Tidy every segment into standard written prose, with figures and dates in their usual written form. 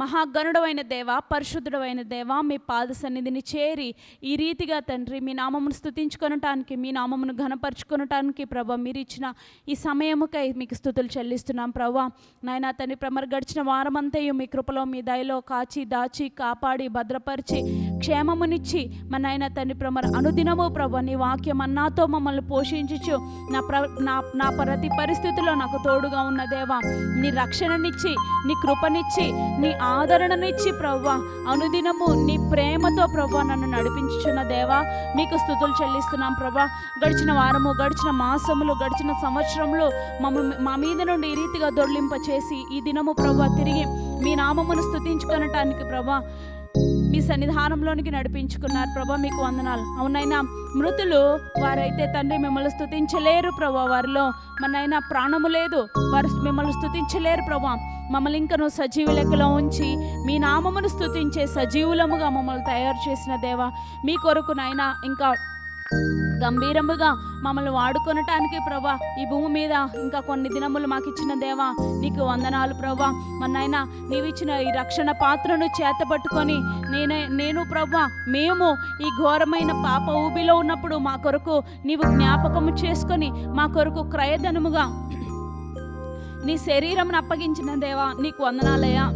మహాగణుడైన దేవ, పరిశుద్ధుడైన దేవ, మీ పాద సన్నిధిని చేరి ఈ రీతిగా తండ్రి మీ నామమును స్తుతించుకొనటానికి, మీ నామమును ఘనపరుచుకొనటానికి ప్రభా మీరు ఇచ్చిన ఈ సమయముకై మీకు స్తుతులు చెల్లిస్తున్నాం ప్రభా. నాయనా తండ్రి ప్రమర్ గడిచిన వారమంతయు మీ కృపలో మీ దయలో కాచి దాచి కాపాడి భద్రపరిచి క్షేమమునిచ్చి మా నాయన తండ్రి ప్రమర్ అనుదినము ప్రభా నీ వాక్యం అన్నాతో మమ్మల్ని పోషించుచు నా ప్రతి పరిస్థితిలో నాకు తోడుగా ఉన్న దేవా, నీ రక్షణనిచ్చి నీ కృపనిచ్చి నీ ఆదరణనిచ్చి ప్రవ్వా అనుదినము నీ ప్రేమతో ప్రవ్వా నన్ను నడిపించుచున్న దేవా మీకు స్తుతులు చెల్లిస్తున్నాం ప్రభా. గడిచిన వారము, గడిచిన మాసములు, గడిచిన సంవత్సరములు మా మీద నుండి ఈ రీతిగా దొర్లింప చేసి ఈ దినము ప్రభా తిరిగి మీ నామమును స్తుతించుకొనటానికి ప్రభా మీ సన్నిధానంలోనికి నడిపించుకున్నారు ప్రభా, మీకు వందనాలు. అవునైనా మృతులు వారైతే తండ్రి మిమ్మల్ని స్తుతించలేరు ప్రభా, వారిలో మనైనా ప్రాణము లేదు, వారు మిమ్మల్ని స్తుతించలేరు ప్రభా. మమ్మల్ని ఇంకను సజీవ లెక్కలో ఉంచి మీ నామమును స్తుతించే సజీవులముగా మమ్మల్ని తయారు చేసిన దేవా మీ కొరకునైనా ఇంకా గంభీరముగా మమ్మల్ని వాడుకొనటానికి ప్రభా ఈ భూమి మీద ఇంకా కొన్ని దినములు మాకు ఇచ్చిన దేవా నీకు వందనాలు ప్రభా. మన్నైనా నీవిచ్చిన ఈ రక్షణ పాత్రను చేతపట్టుకొని నేను ప్రభా మేము ఈ ఘోరమైన పాప ఊబిలో ఉన్నప్పుడు మా కొరకు నీవు జ్ఞాపకము చేసుకొని మా కొరకు క్రయధనముగా నీ శరీరంను అప్పగించిన దేవా నీకు వందనాలయ్యా.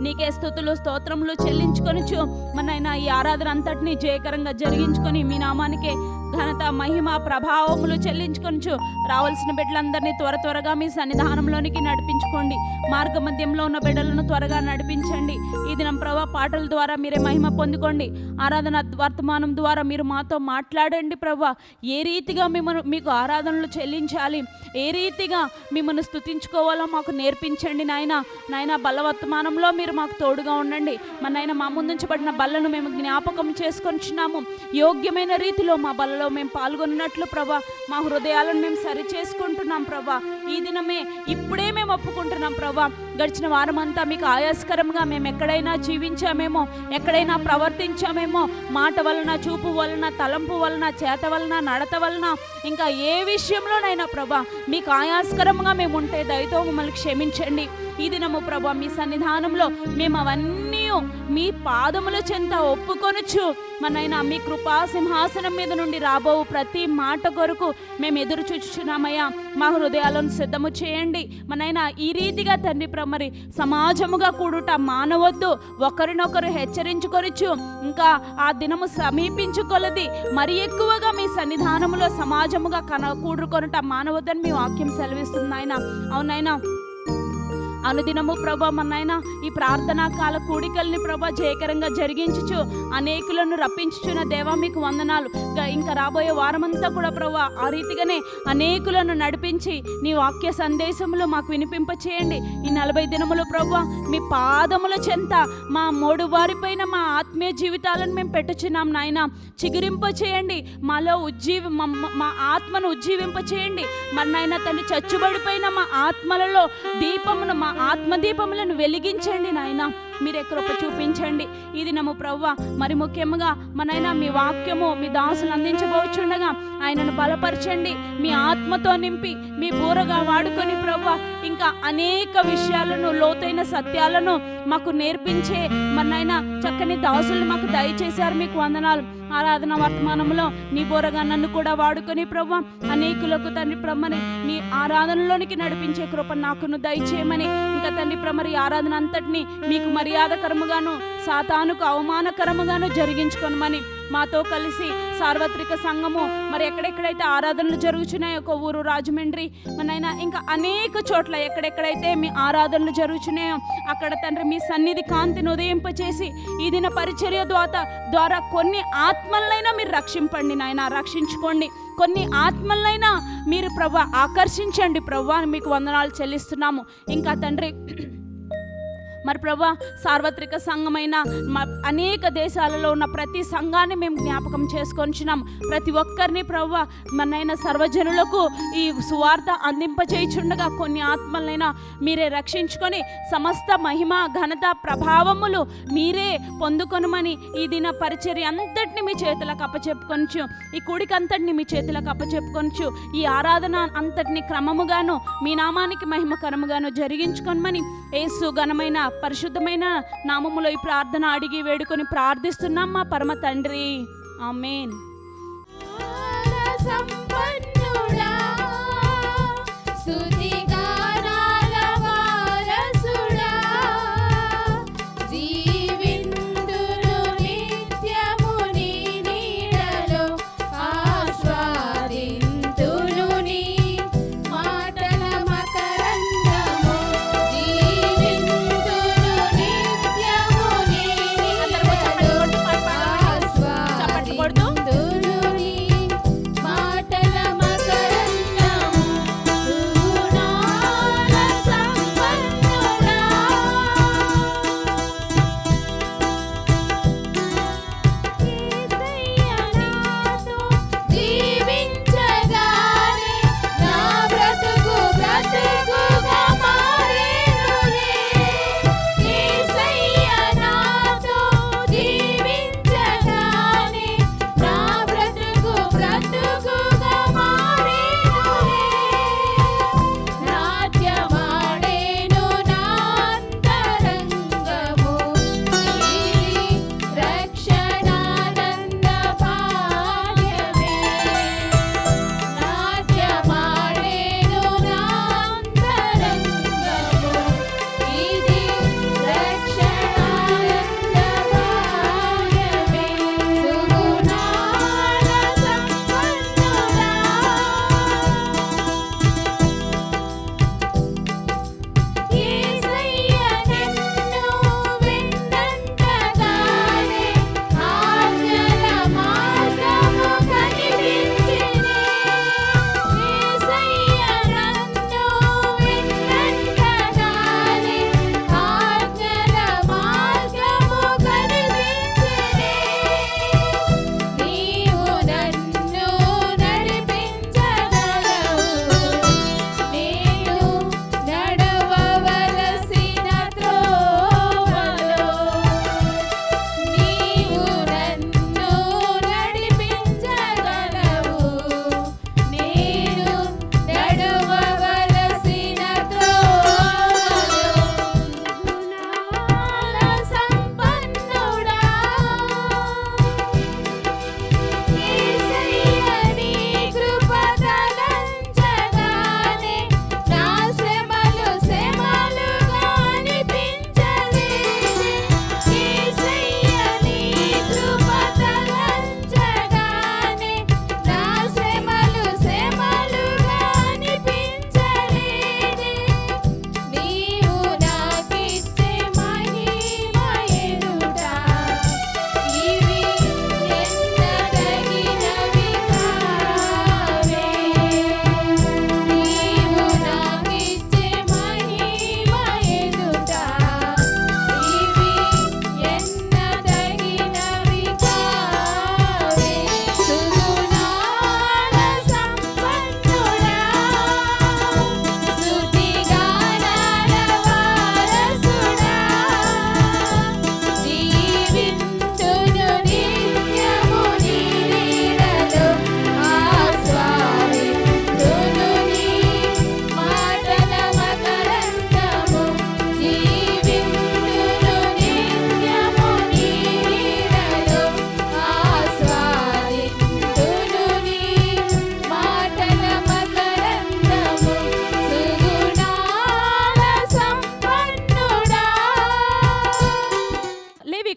నీకే స్తుతులు స్తోత్రములు చెల్లించుకొనిచు మనైనా ఈ ఆరాధన అంతటినీ జయకరంగా జరిగించుకొని మీ నామానికే ఘనత మహిమ ప్రభావములు చెల్లించుకొనిచు రావాల్సిన బిడ్డలందరినీ త్వరగా మీ సన్నిధానంలోనికి నడిపించుకోండి. మార్గ మధ్యంలో ఉన్న బిడ్డలను త్వరగా నడిపించండి. ఈ దినం ప్రభా పాటల ద్వారా మీరే మహిమ పొందుకోండి. ఆరాధన వర్తమానం ద్వారా మీరు మాతో మాట్లాడండి ప్రభా. ఏ రీతిగా మీకు ఆరాధనలు చెల్లించాలి, ఏ రీతిగా మిమ్మల్ని స్తుతించుకోవాలో మాకు నేర్పించండి నాయన. బలవర్తమానంలో మీరు మాకు తోడుగా ఉండండి. నాయన మా ముందుంచబడిన బల్లను మేము జ్ఞాపకం చేసుకొనిచున్నాము. యోగ్యమైన రీతిలో మా బలలో మేము పాల్గొన్నట్లు ప్రభా మా హృదయాలను మేము సరి చేసుకుంటున్నాం ప్రభా. ఈ దినమే ఇప్పుడే మేము ఒప్పుకుంటున్నాం ప్రభా. గడిచిన వారం అంతా మీకు ఆయాస్కరంగా మేము ఎక్కడైనా జీవించామేమో, ఎక్కడైనా ప్రవర్తించామేమో, మాట వలన, చూపు వలన, తలంపు వలన, చేత వలన, నడత వలన, ఇంకా ఏ విషయంలోనైనా ప్రభా మీకు ఆయాస్కరంగా మేము ఉంటే దయతో మమ్మల్ని క్షమించండి. ఈ దినము ప్రభా మీ సన్నిధానంలో మేము అవన్నీ మీ పాదముల చెంత ఒప్పుకొనుచు మనైనా మీ కృపా సింహాసనం మీద నుండి రాబో ప్రతి మాట కొరకు మేము ఎదురు చూచుచున్నామయ్యా. మా హృదయాలను సిద్ధము చేయండి. మనైనా ఈ రీతిగా తండ్రి మరి సమాజముగా కూడుట మానవద్దు. ఒకరినొకరు హెచ్చరించుకొనుచు ఇంకా ఆ దినము సమీపించుకొలది మరి ఎక్కువగా మీ సన్నిధానములో సమాజముగా కూడుకొనుట మానవద్దని మీ వాక్యం సెలవిస్తుంది ఆయన. అవునైనా అనుదినము ప్రభా మన్నైనా ఈ ప్రార్థనా కాల కూడికల్ని ప్రభా జయకరంగా జరిగించుచు అనేకులను రప్పించుచున్న దేవా మీకు వందనాలు. ఇంకా రాబోయే వారమంతా కూడా ప్రభా ఆ రీతిగానే అనేకులను నడిపించి నీ వాక్య సందేశములు మాకు వినిపింపచేయండి. ఈ 40 దినములు ప్రభా మీ పాదముల చెంత మా మూడు వారిపైన మా ఆత్మీయ జీవితాలను మేము పెట్టుచున్నాం నాయన. చిగురింప చేయండి, మాలో మా ఆత్మను ఉజ్జీవింపచేయండి. మన్నైనా తండ్రి చచ్చుబడిపోయిన మా ఆత్మలలో దీపమును, మా ఆత్మదీపములను వెలిగించండి నాయన. మీరే కృప చూపించండి. ఈ దినము ప్రవ్వ మరి ముఖ్యంగా మనైనా మీ వాక్యము మీ దాసులు అందించబోచుండగా ఆయనను బలపరచండి. మీ ఆత్మతో నింపి మీ బూరగా వాడుకొని ప్రవ్వ ఇంకా అనేక విషయాలను, లోతైన సత్యాలను మాకు నేర్పించే మనైనా చక్కని దాసులు మాకు దయచేశారు. మీకు వందనాలు. ఆరాధన వర్తమానంలో నీ బోరగా నన్ను కూడా వాడుకొని ప్రభా అనేకులకు తండ్రి ప్రమ్మని నీ ఆరాధనలోనికి నడిపించే కృప నాకును దయచేయమని, ఇంకా తండ్రి ప్రమరి ఆరాధన అంతటిని మీకు మర్యాదకరముగాను సాతానుకు అవమానకరముగాను జరిగించుకొనమని మాతో కలిసి సార్వత్రిక సంఘము మరి ఎక్కడెక్కడైతే ఆరాధనలు జరుగుతున్నాయో ఒక ఊరు రాజమండ్రి మనైనా ఇంకా అనేక చోట్ల ఎక్కడెక్కడైతే మీ ఆరాధనలు జరుగుతున్నాయో అక్కడ తండ్రి మీ సన్నిధి కాంతిని ఉదయింపచేసి ఈ దిన పరిచర్య ద్వారా కొన్ని ఆత్మలైనా మీరు రక్షింపండి నాయన, రక్షించుకోండి. కొన్ని ఆత్మలైనా మీరు ప్రభా ఆకర్షించండి ప్రభా. మీకు వందనాలు చెల్లిస్తున్నాము. ఇంకా తండ్రి మరి ప్రభా సార్వత్రిక సంఘమైన అనేక దేశాలలో ఉన్న ప్రతి సంఘాన్ని మేము జ్ఞాపకం చేసుకొనిచున్నాం. ప్రతి ఒక్కరిని ప్రభా మనైనా సర్వజనులకు ఈ సువార్త అందింపచేయుచుండగా కొన్ని ఆత్మలైనా మీరే రక్షించుకొని సమస్త మహిమ ఘనత ప్రభావములు మీరే పొందుకొనమని ఈ దిన పరిచర్య అంతటిని మీ చేతులకు అప్పచెప్పుకొనచ్చు, ఈ కూడిక అంతటిని మీ చేతులకు అప్పచెప్పుకొనచ్చు, ఈ ఆరాధన అంతటిని క్రమముగాను మీ నామానికి మహిమకరముగాను జరిగించుకొనమని యేసు ఘనమైన పరిశుద్ధమైన నామములో ఈ ప్రార్థన అడిగి వేడుకొని ప్రార్థిస్తున్నాం మా పరమ తండ్రి, ఆమేన్.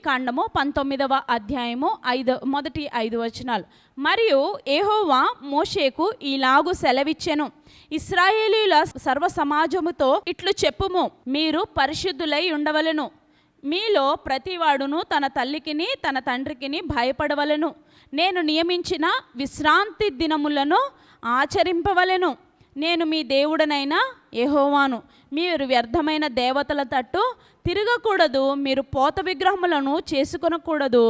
కాండము 19వ అధ్యాయము మొదటి 5 వచనాలు. మరియు యెహోవా మోషేకు ఈలాగు సెలవిచ్చెను, ఇశ్రాయేలీయుల సర్వ సమాజముతో ఇట్లు చెప్పుము, మీరు పరిశుద్ధులై ఉండవలెను. మీలో ప్రతివాడును తన తల్లికిని తన తండ్రికిని భయపడవలెను. నేను నియమించిన విశ్రాంతి దినములను ఆచరింపవలెను. నేను మీ దేవుడనైన యెహోవాను. మీరు వ్యర్థమైన దేవతల తట్టు తిరగకూడదు, మీరు పోత విగ్రహములను చేసుకొనకూడదు.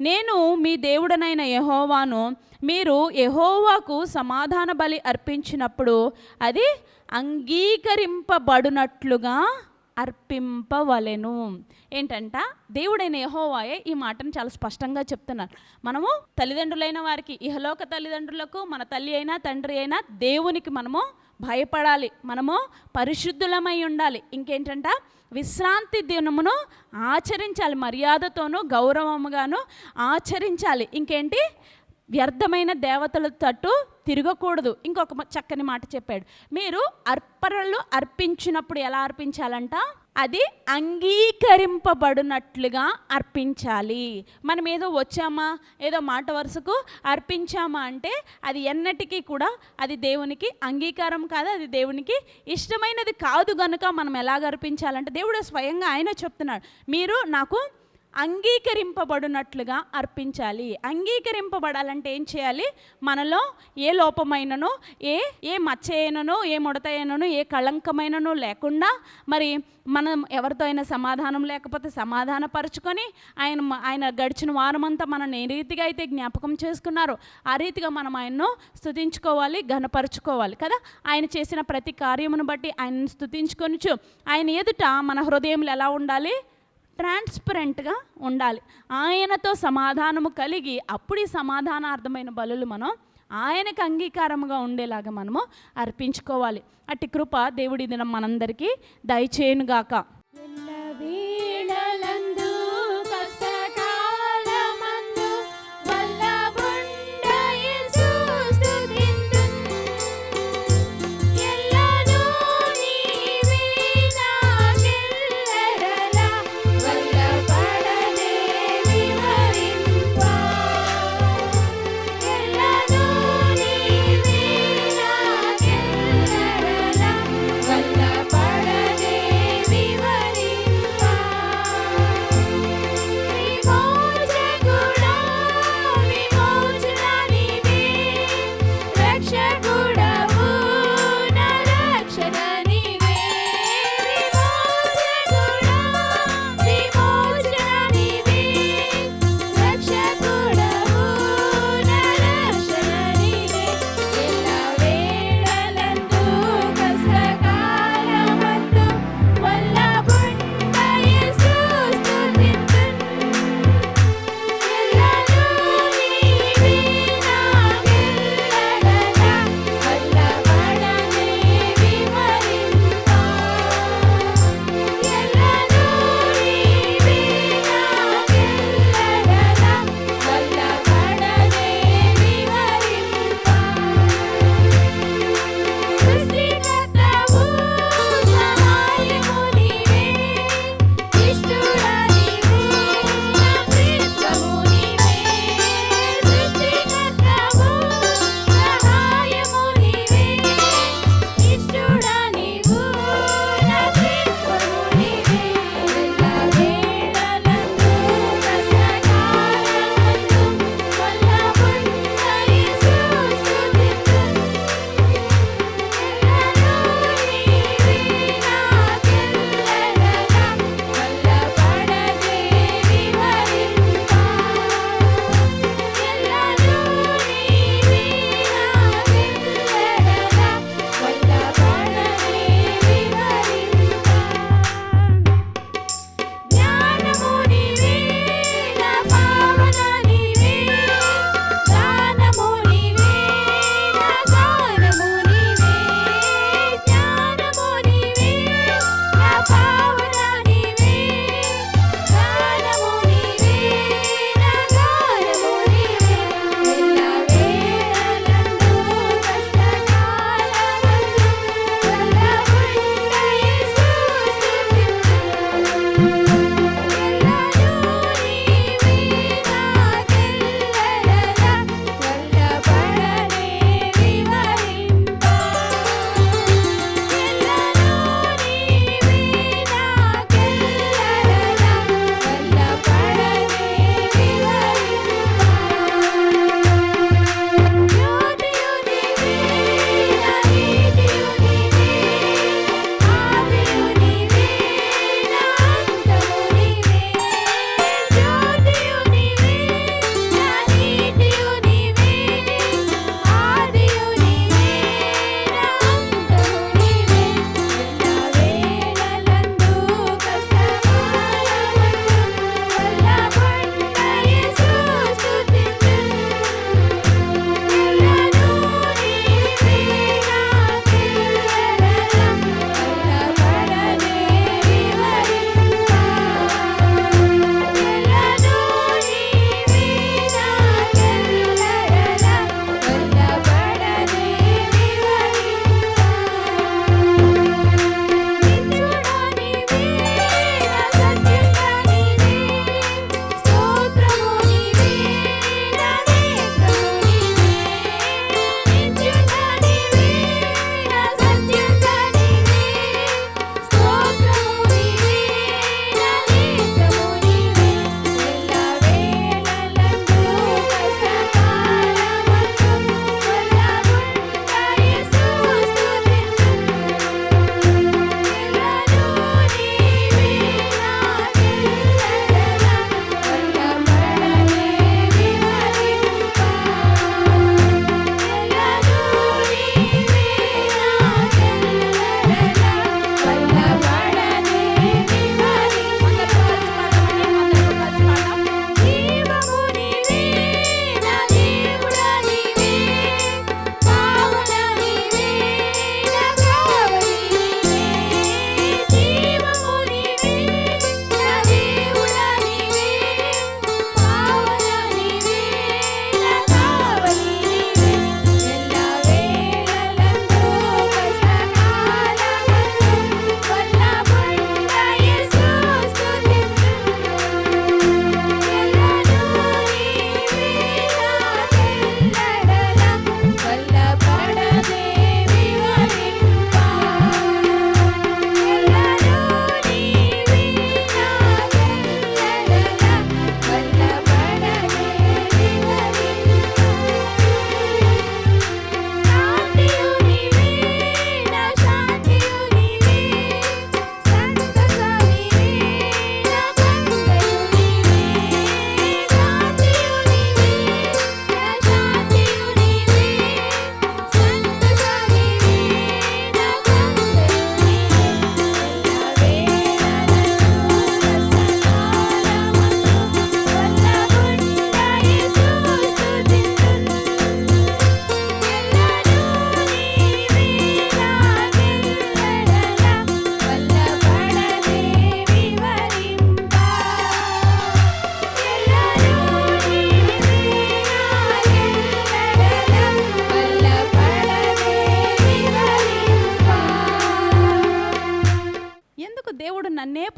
నేను మీ దేవుడనైన యెహోవాను. మీరు యెహోవాకు సమాధాన బలి అర్పించినప్పుడు అది అంగీకరింపబడినట్లుగా అర్పింపవలెను. ఏంటంట, దేవుడైన యెహోవాయే ఈ మాటను చాలా స్పష్టంగా చెప్తున్నారు. మనము తల్లిదండ్రులైన వారికి, ఇహలోక తల్లిదండ్రులకు, మన తల్లి అయినా తండ్రి అయినా దేవునికి మనము భయపడాలి, మనము పరిశుద్ధులమై ఉండాలి. ఇంకేంటంట, విశ్రాంతి దినమును ఆచరించాలి, మర్యాదతోనూ గౌరవముగాను ఆచరించాలి. ఇంకేంటి, వ్యర్థమైన దేవతల తట్టు తిరగకూడదు. ఇంకొక చక్కని మాట చెప్పాడు, మీరు అర్పణలు అర్పించినప్పుడు ఎలా అర్పించాలంట, అది అంగీకరింపబడినట్లుగా అర్పించాలి. మనం ఏదో వచ్చామా, ఏదో మాట వరుసకు అర్పించామా అంటే అది ఎన్నటికీ కూడా అది దేవునికి అంగీకారం కాదు, అది దేవునికి ఇష్టమైనది కాదు. గనుక మనం ఎలాగ అర్పించాలంటే దేవుడు స్వయంగా ఆయన చెప్తున్నాడు, మీరు నాకు అంగీకరింపబడినట్లుగా అర్పించాలి. అంగీకరింపబడాలంటే ఏం చేయాలి, మనలో ఏ లోపమైనను, ఏ మచ్చ అయినను, ఏ ముడత అయినను, ఏ కళంకమైనను లేకుండా, మరి మనం ఎవరితో అయినా సమాధానం లేకపోతే సమాధానపరుచుకొని ఆయన గడిచిన వారమంతా మనం ఏ రీతిగా అయితే జ్ఞాపకం చేసుకున్నారో ఆ రీతిగా మనం ఆయన్ను స్తుతించుకోవాలి, ఘనపరుచుకోవాలి కదా. ఆయన చేసిన ప్రతి కార్యమును బట్టి ఆయనను స్తుతించుకొనుచు ఆయన ఎదుట మన హృదయములు ఎలా ఉండాలి, ట్రాన్స్పరెంట్గా ఉండాలి. ఆయనతో సమాధానము కలిగి అప్పుడు ఈ సమాధానార్థమైన బలులు మనం ఆయనకు అంగీకారముగా ఉండేలాగా మనము అర్పించుకోవాలి. అట్టి కృప దేవుడి దినం మనందరికీ దయచేయునుగాక. వల్ల పడనే వివరింప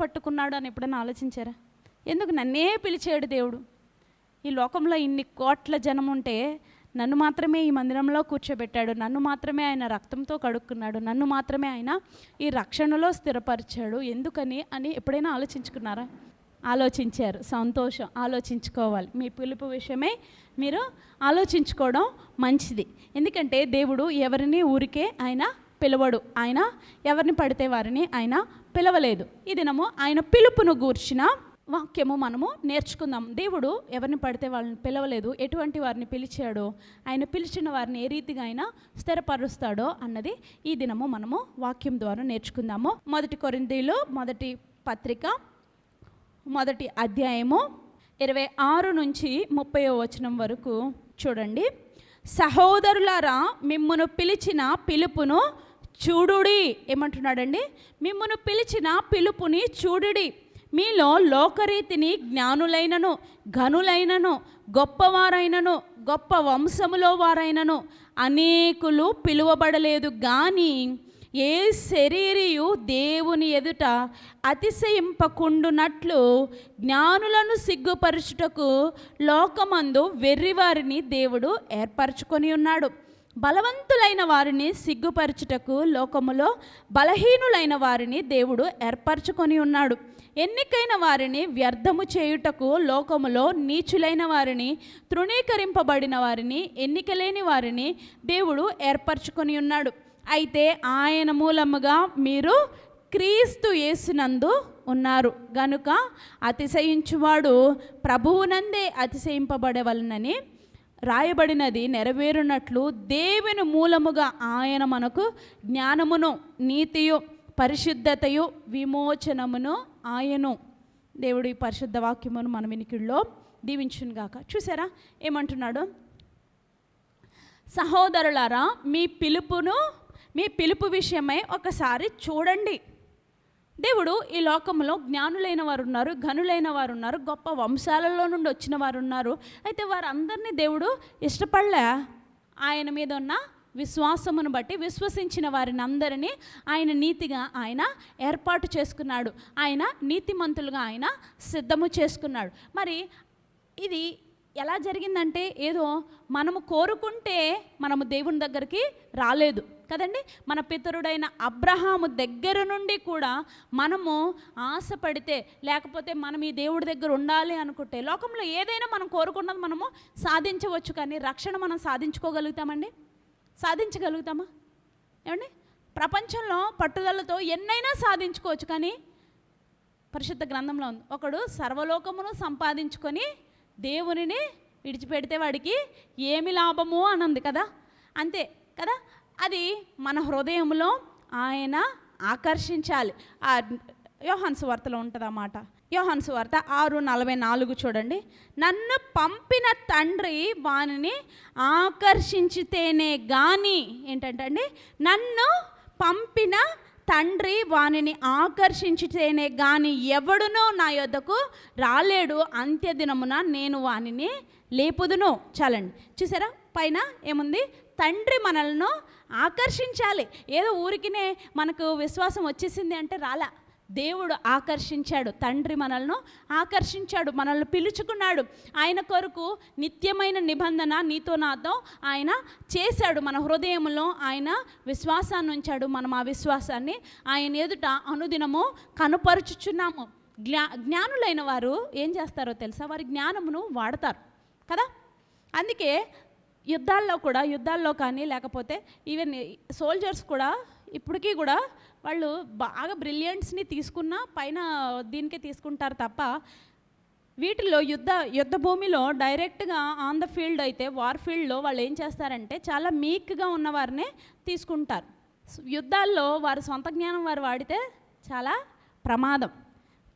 పట్టుకున్నాడు అని ఎప్పుడైనా ఆలోచించారా? ఎందుకు నన్నే పిలిచాడు దేవుడు? ఈ లోకంలో ఇన్ని కోట్ల జనం ఉంటే నన్ను మాత్రమే ఈ మందిరంలో కూర్చోబెట్టాడు, నన్ను మాత్రమే ఆయన రక్తంతో కడుక్కున్నాడు, నన్ను మాత్రమే ఆయన ఈ రక్షణలో స్థిరపరిచాడు, ఎందుకని అని ఎప్పుడైనా ఆలోచించుకున్నారా? ఆలోచించారు. సంతోషం. ఆలోచించుకోవాలి. మీ పిలుపు విషయమై మీరు ఆలోచించుకోవడం మంచిది. ఎందుకంటే దేవుడు ఎవరిని ఊరికే ఆయన పిలవడు. ఆయన ఎవరిని పడితే వారిని ఆయన పిలవలేదు. ఈ దినము ఆయన పిలుపును గూర్చిన వాక్యము మనము నేర్చుకుందాం. దేవుడు ఎవరిని పడితే వాళ్ళని పిలవలేదు, ఎటువంటి వారిని పిలిచాడో, ఆయన పిలిచిన వారిని ఏ రీతిగా ఆయన స్థిరపరుస్తాడో అన్నది ఈ దినము మనము వాక్యం ద్వారా నేర్చుకుందాము. 1 కొరింథీయులు మొదటి పత్రిక 1వ అధ్యాయము 26 నుంచి 30వ వచనం వరకు చూడండి. సహోదరులారా, మిమ్మును పిలిచిన పిలుపును చూడుడి. ఏమంటున్నాడండి? మిమ్మును పిలిచిన పిలుపుని చూడుడి. మీలో లోకరీతిని జ్ఞానులైనను, ఘనులైనను, గొప్పవారైనను, గొప్ప వంశములో వారైనను అనేకులు పిలువబడలేదు. కానీ ఏ శరీరియు దేవుని ఎదుట అతిశయింపకుండునట్లు జ్ఞానులను సిగ్గుపరచుటకు లోకమందు వెర్రివారిని దేవుడు ఏర్పరచుకొని ఉన్నాడు. బలవంతులైన వారిని సిగ్గుపరచుటకు లోకములో బలహీనులైన వారిని దేవుడు ఏర్పరచుకొని ఉన్నాడు. ఎన్నికైన వారిని వ్యర్థము చేయుటకు లోకములో నీచులైన వారిని, తృణీకరింపబడిన వారిని, ఎన్నికలేని వారిని దేవుడు ఏర్పరచుకొని ఉన్నాడు. అయితే ఆయన మూలముగా మీరు క్రీస్తు యేసునందు ఉన్నారు గనుక అతిశయించువాడు ప్రభువునందే అతిశయింపబడవలనని రాయబడినది నెరవేరునట్లు దేవుని మూలముగా ఆయన మనకు జ్ఞానమును, నీతియు, పరిశుద్ధతయు, విమోచనమును ఆయను. దేవుడు ఈ పరిశుద్ధ వాక్యమును మన వినికిడిలో దీవించునుగాక. చూసారా ఏమంటున్నాడు? సహోదరులారా, మీ పిలుపు విషయమై ఒకసారి చూడండి. దేవుడు ఈ లోకంలో జ్ఞానులైన వారు ఉన్నారు, ఘనులైన వారు ఉన్నారు, గొప్ప వంశాలలో నుండి వచ్చిన వారు ఉన్నారు. అయితే వారందరినీ దేవుడు ఇష్టపడలే. ఆయన మీద ఉన్న విశ్వాసమును బట్టి విశ్వసించిన వారిని అందరినీ ఆయన నీతిగా ఆయన ఏర్పాటు చేసుకున్నాడు. ఆయన నీతిమంతులుగా ఆయన సిద్ధము చేసుకున్నాడు. మరి ఇది ఎలా జరిగిందంటే, ఏదో మనము కోరుకుంటే మనము దేవుని దగ్గరికి రాలేదు కదండి. మన పితరుడైన అబ్రహాము దగ్గర నుండి కూడా మనము ఆశపడితే, లేకపోతే మనం ఈ దేవుడి దగ్గర ఉండాలి అనుకుంటే, లోకంలో ఏదైనా మనం కోరుకున్నది మనము సాధించవచ్చు. కానీ రక్షణ మనం సాధించుకోగలుగుతామండి? సాధించగలుగుతామా? ఏమండి? ప్రపంచంలో పట్టుదలతో ఎన్నైనా సాధించుకోవచ్చు. కానీ పరిశుద్ధ గ్రంథంలో ఉంది, ఒకడు సర్వలోకమును సంపాదించుకొని దేవునిని విడిచిపెడితే వాడికి ఏమి లాభము అని ఉంది కదా. అంతే కదా. అది మన హృదయంలో ఆయన ఆకర్షించాలి. ఆ యోహాను సువార్తలో ఉంటుంది అన్నమాట. యోహాను సువార్త 6:44 చూడండి. నన్ను పంపిన తండ్రి వానిని ఆకర్షించితేనే గాని, ఏంటంటే నన్ను పంపిన తండ్రి వానిని ఆకర్షించితేనే గాని ఎవడునూ నా యొద్దకు రాలేడు. అంత్యదినమున నేను వానిని లేపుదును. చాలండి. చూసారా పైన ఏముంది? తండ్రి మనల్ని ఆకర్షించాలి. ఏదో ఊరికినే మనకు విశ్వాసం వచ్చేసింది అంటే రాలా. దేవుడు ఆకర్షించాడు. తండ్రి మనల్ని ఆకర్షించాడు, మనల్ని పిలుచుకున్నాడు. ఆయన కొరకు నిత్యమైన నిబంధన నీతో నాతో ఆయన చేశాడు. మన హృదయంలో ఆయన విశ్వాసాన్ని ఉంచాడు. మనం ఆ విశ్వాసాన్ని ఆయన ఎదుట అనుదినము కనుపరుచుచున్నాము. జ్ఞానులైన వారు ఏం చేస్తారో తెలుసా? వారి జ్ఞానమును వాడతారు కదా. అందుకే యుద్ధాల్లో కానీ, లేకపోతే ఈవెన్ సోల్జర్స్ కూడా ఇప్పటికీ కూడా వాళ్ళు బాగా బ్రిలియంట్స్ని తీసుకున్న పైన దీనికే తీసుకుంటారు తప్ప, వీటిలో యుద్ధ భూమిలో డైరెక్ట్గా ఆన్ ద ఫీల్డ్ అయితే, వార్ ఫీల్డ్లో వాళ్ళు ఏం చేస్తారంటే చాలా మీక్గా ఉన్న వారినే తీసుకుంటారు. యుద్ధాల్లో వారి సొంత జ్ఞానం వారు వాడితే చాలా ప్రమాదం.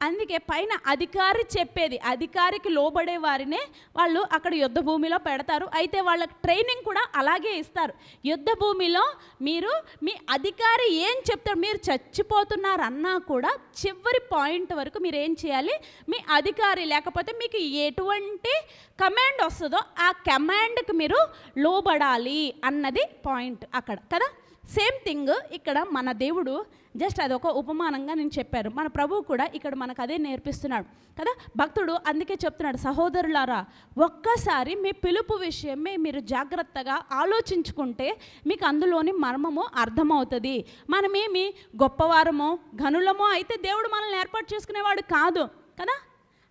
అందుకే పైన అధికారి చెప్పేది, అధికారికి లోబడే వారినే వాళ్ళు అక్కడ యుద్ధ భూమిలో పెడతారు. అయితే వాళ్ళకి ట్రైనింగ్ కూడా అలాగే ఇస్తారు. యుద్ధ భూమిలో మీరు మీ అధికారి ఏం చెప్తారు, మీరు చచ్చిపోతున్నారన్నా కూడా చివరి పాయింట్ వరకు మీరు ఏం చేయాలి? మీ అధికారి లేకపోతే మీకు ఎటువంటి కమాండ్ వస్తుందో ఆ కమాండ్కి మీరు లోబడాలి అన్నది పాయింట్ అక్కడ కదా. సేమ్ థింగ్ ఇక్కడ మన దేవుడు జస్ట్ అదొక ఉపమానంగా నేను చెప్పారు. మన ప్రభువు కూడా ఇక్కడ మనకు అదే నేర్పిస్తున్నాడు కదా. భక్తుడు అందుకే చెప్తున్నాడు, సహోదరులారా ఒక్కసారి మీ పిలుపు విషయమే మీరు జాగ్రత్తగా ఆలోచించుకుంటే మీకు అందులోని మర్మము అర్థమవుతుంది. మనమేమి గొప్పవారమో ఘనులమో అయితే దేవుడు మనల్ని ఏర్పాటు చేసుకునేవాడు కాదు కదా.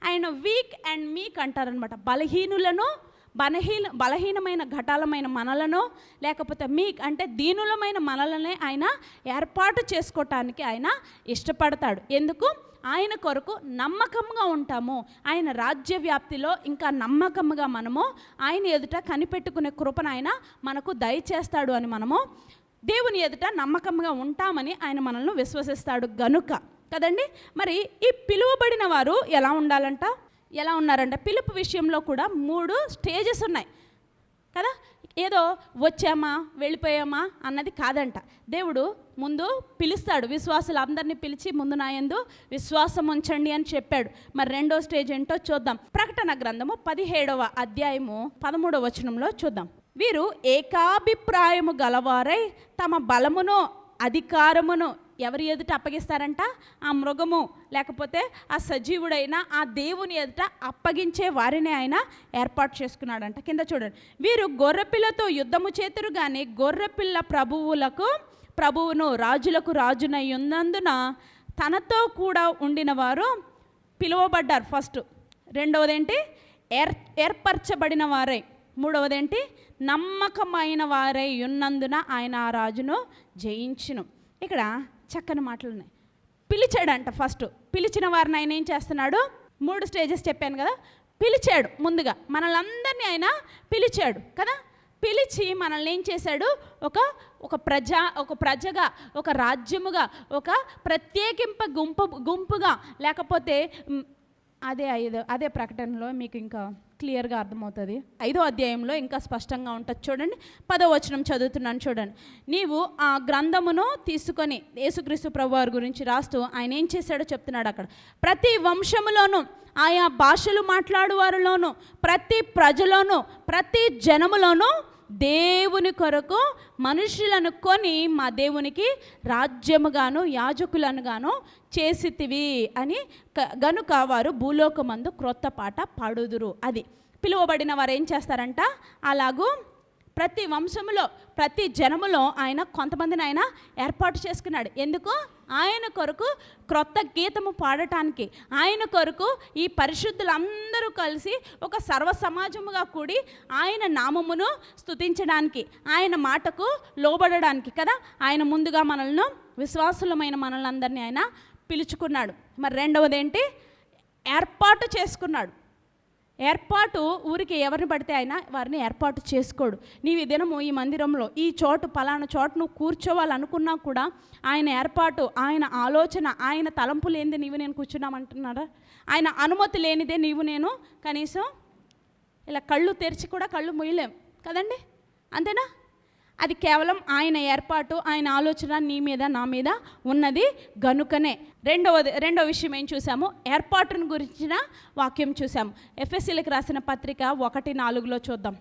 ఆయన వీక్ అండ్ మీక్ అంటారనమాట. బలహీనమైన ఘటాలమైన మనలను, లేకపోతే మీక్ అంటే దీనులమైన మనలనే ఆయన ఏర్పాటు చేసుకోవటానికి ఆయన ఇష్టపడతాడు. ఎందుకు? ఆయన కొరకు నమ్మకంగా ఉంటాము. ఆయన రాజ్య వ్యాప్తిలో ఇంకా నమ్మకంగా మనము ఆయన ఎదుట కనిపెట్టుకునే కృపను ఆయన మనకు దయచేస్తాడు అని మనము దేవుని ఎదుట నమ్మకంగా ఉంటామని ఆయన మనల్ని విశ్వసిస్తాడు గనుక కదండి. మరి ఈ పిలువబడిన వారు ఎలా ఉన్నారంట? పిలుపు విషయంలో కూడా 3 స్టేజెస్ ఉన్నాయి కదా. ఏదో వచ్చామా వెళ్ళిపోయామా అన్నది కాదంట. దేవుడు ముందు పిలుస్తాడు, విశ్వాసులందరినీ పిలిచి ముందు నా యందు విశ్వాసం ఉంచండి అని చెప్పాడు. మరి 2వ స్టేజ్ ఏంటో చూద్దాం. ప్రకటన గ్రంథము 17వ అధ్యాయము 13వ వచనంలో చూద్దాం. వీరు ఏకాభిప్రాయము గలవారై తమ బలమును అధికారమును ఎవరి ఎదుట అప్పగిస్తారంట? ఆ మృగము లేకపోతే ఆ సజీవుడైన ఆ దేవుని ఎదుట అప్పగించే వారిని ఆయన ఏర్పాటు చేసుకున్నాడంట. కింద చూడండి, వీరు గొర్రెపిల్లతో యుద్ధము చేతురు కానీ గొర్రెపిల్ల ప్రభువును రాజులకు రాజునై ఉన్నందున తనతో కూడా ఉండిన వారు పిలువబడ్డారు. ఫస్ట్. రెండవదేంటి? ఏర్పరచబడిన వారై. మూడవదేంటి? నమ్మకమైన వారై ఉన్నందున ఆయన ఆ రాజును జయించును. ఇక్కడ చక్కని మాటలు ఉన్నాయి. పిలిచాడంట. ఫస్ట్ పిలిచిన వారిని ఆయన ఏం చేస్తున్నాడు? 3 స్టేజెస్ చెప్పాను కదా. పిలిచాడు ముందుగా, మనలందరినీ ఆయన పిలిచాడు కదా. పిలిచి మనల్ని ఏం చేశాడు? ఒక ప్రజగా, ఒక రాజ్యముగా, ఒక ప్రత్యేకింప గుంపుగా, లేకపోతే అదే ప్రకటనలో మీకు ఇంకా క్లియర్గా అర్థమవుతుంది. 5వ అధ్యాయంలో ఇంకా స్పష్టంగా ఉంటుంది. చూడండి, 10వ వచనం చదువుతున్నాను చూడండి. నీవు ఆ గ్రంథమును తీసుకొని యేసుక్రీస్తు ప్రభువారి గురించి రాస్తూ ఆయన ఏం చేశాడో చెప్తున్నాడు అక్కడ. ప్రతి వంశములోను, ఆయా భాషలు మాట్లాడువారిలోను, ప్రతి ప్రజలోను, ప్రతి జనములోను దేవుని కొరకు మనుషులను కొని మా దేవునికి రాజ్యముగాను యాజకులను గాను చేసితివి అని గనుక వారు భూలోకమందు క్రొత్త పాట పాడుదురు. అది పిలువబడిన వారు ఏం చేస్తారంట? అలాగూ ప్రతి వంశములో, ప్రతి జనములో ఆయన కొంతమందిని ఆయన ఏర్పాటు చేసుకున్నాడు. ఎందుకు? ఆయన కొరకు క్రొత్త గీతము పాడటానికి, ఆయన కొరకు ఈ పరిశుద్ధులందరూ కలిసి ఒక సర్వ సమాజముగా కూడి ఆయన నామమును స్తుతించడానికి, ఆయన మాటకు లోబడడానికి కదా. ఆయన ముందుగా మనల్ని, విశ్వాసులమైన మనల్ని ఆయన పిలుచుకున్నాడు. మరి రెండవదేంటి? ఏర్పాటు చేసుకున్నాడు. ఏర్పాటు ఊరికి ఎవరిని పడితే ఆయన వారిని ఏర్పాటు చేసుకోడు. నీవు ఈ దినము ఈ మందిరంలో ఈ చోటు పలానా చోటు నువ్వు కూర్చోవాలనుకున్నా కూడా ఆయన ఏర్పాటు, ఆయన ఆలోచన, ఆయన తలంపు లేనిదే నీవు నేను కూర్చున్నామంటున్నారా? ఆయన అనుమతి లేనిదే నీవు నేను కనీసం ఇలా కళ్ళు తెరిచి కూడా కళ్ళు మూయలేం కదండి. అంతేనా? అది కేవలం ఆయన ఏర్పాటు, ఆయన ఆలోచన నీ మీద నా మీద ఉన్నది గనుకనే. రెండవ విషయం ఏం చూసాము? ఏర్పాటును గురించిన వాక్యం చూసాము. ఎఫెసీలకు రాసిన పత్రిక 1:4 చూద్దాం.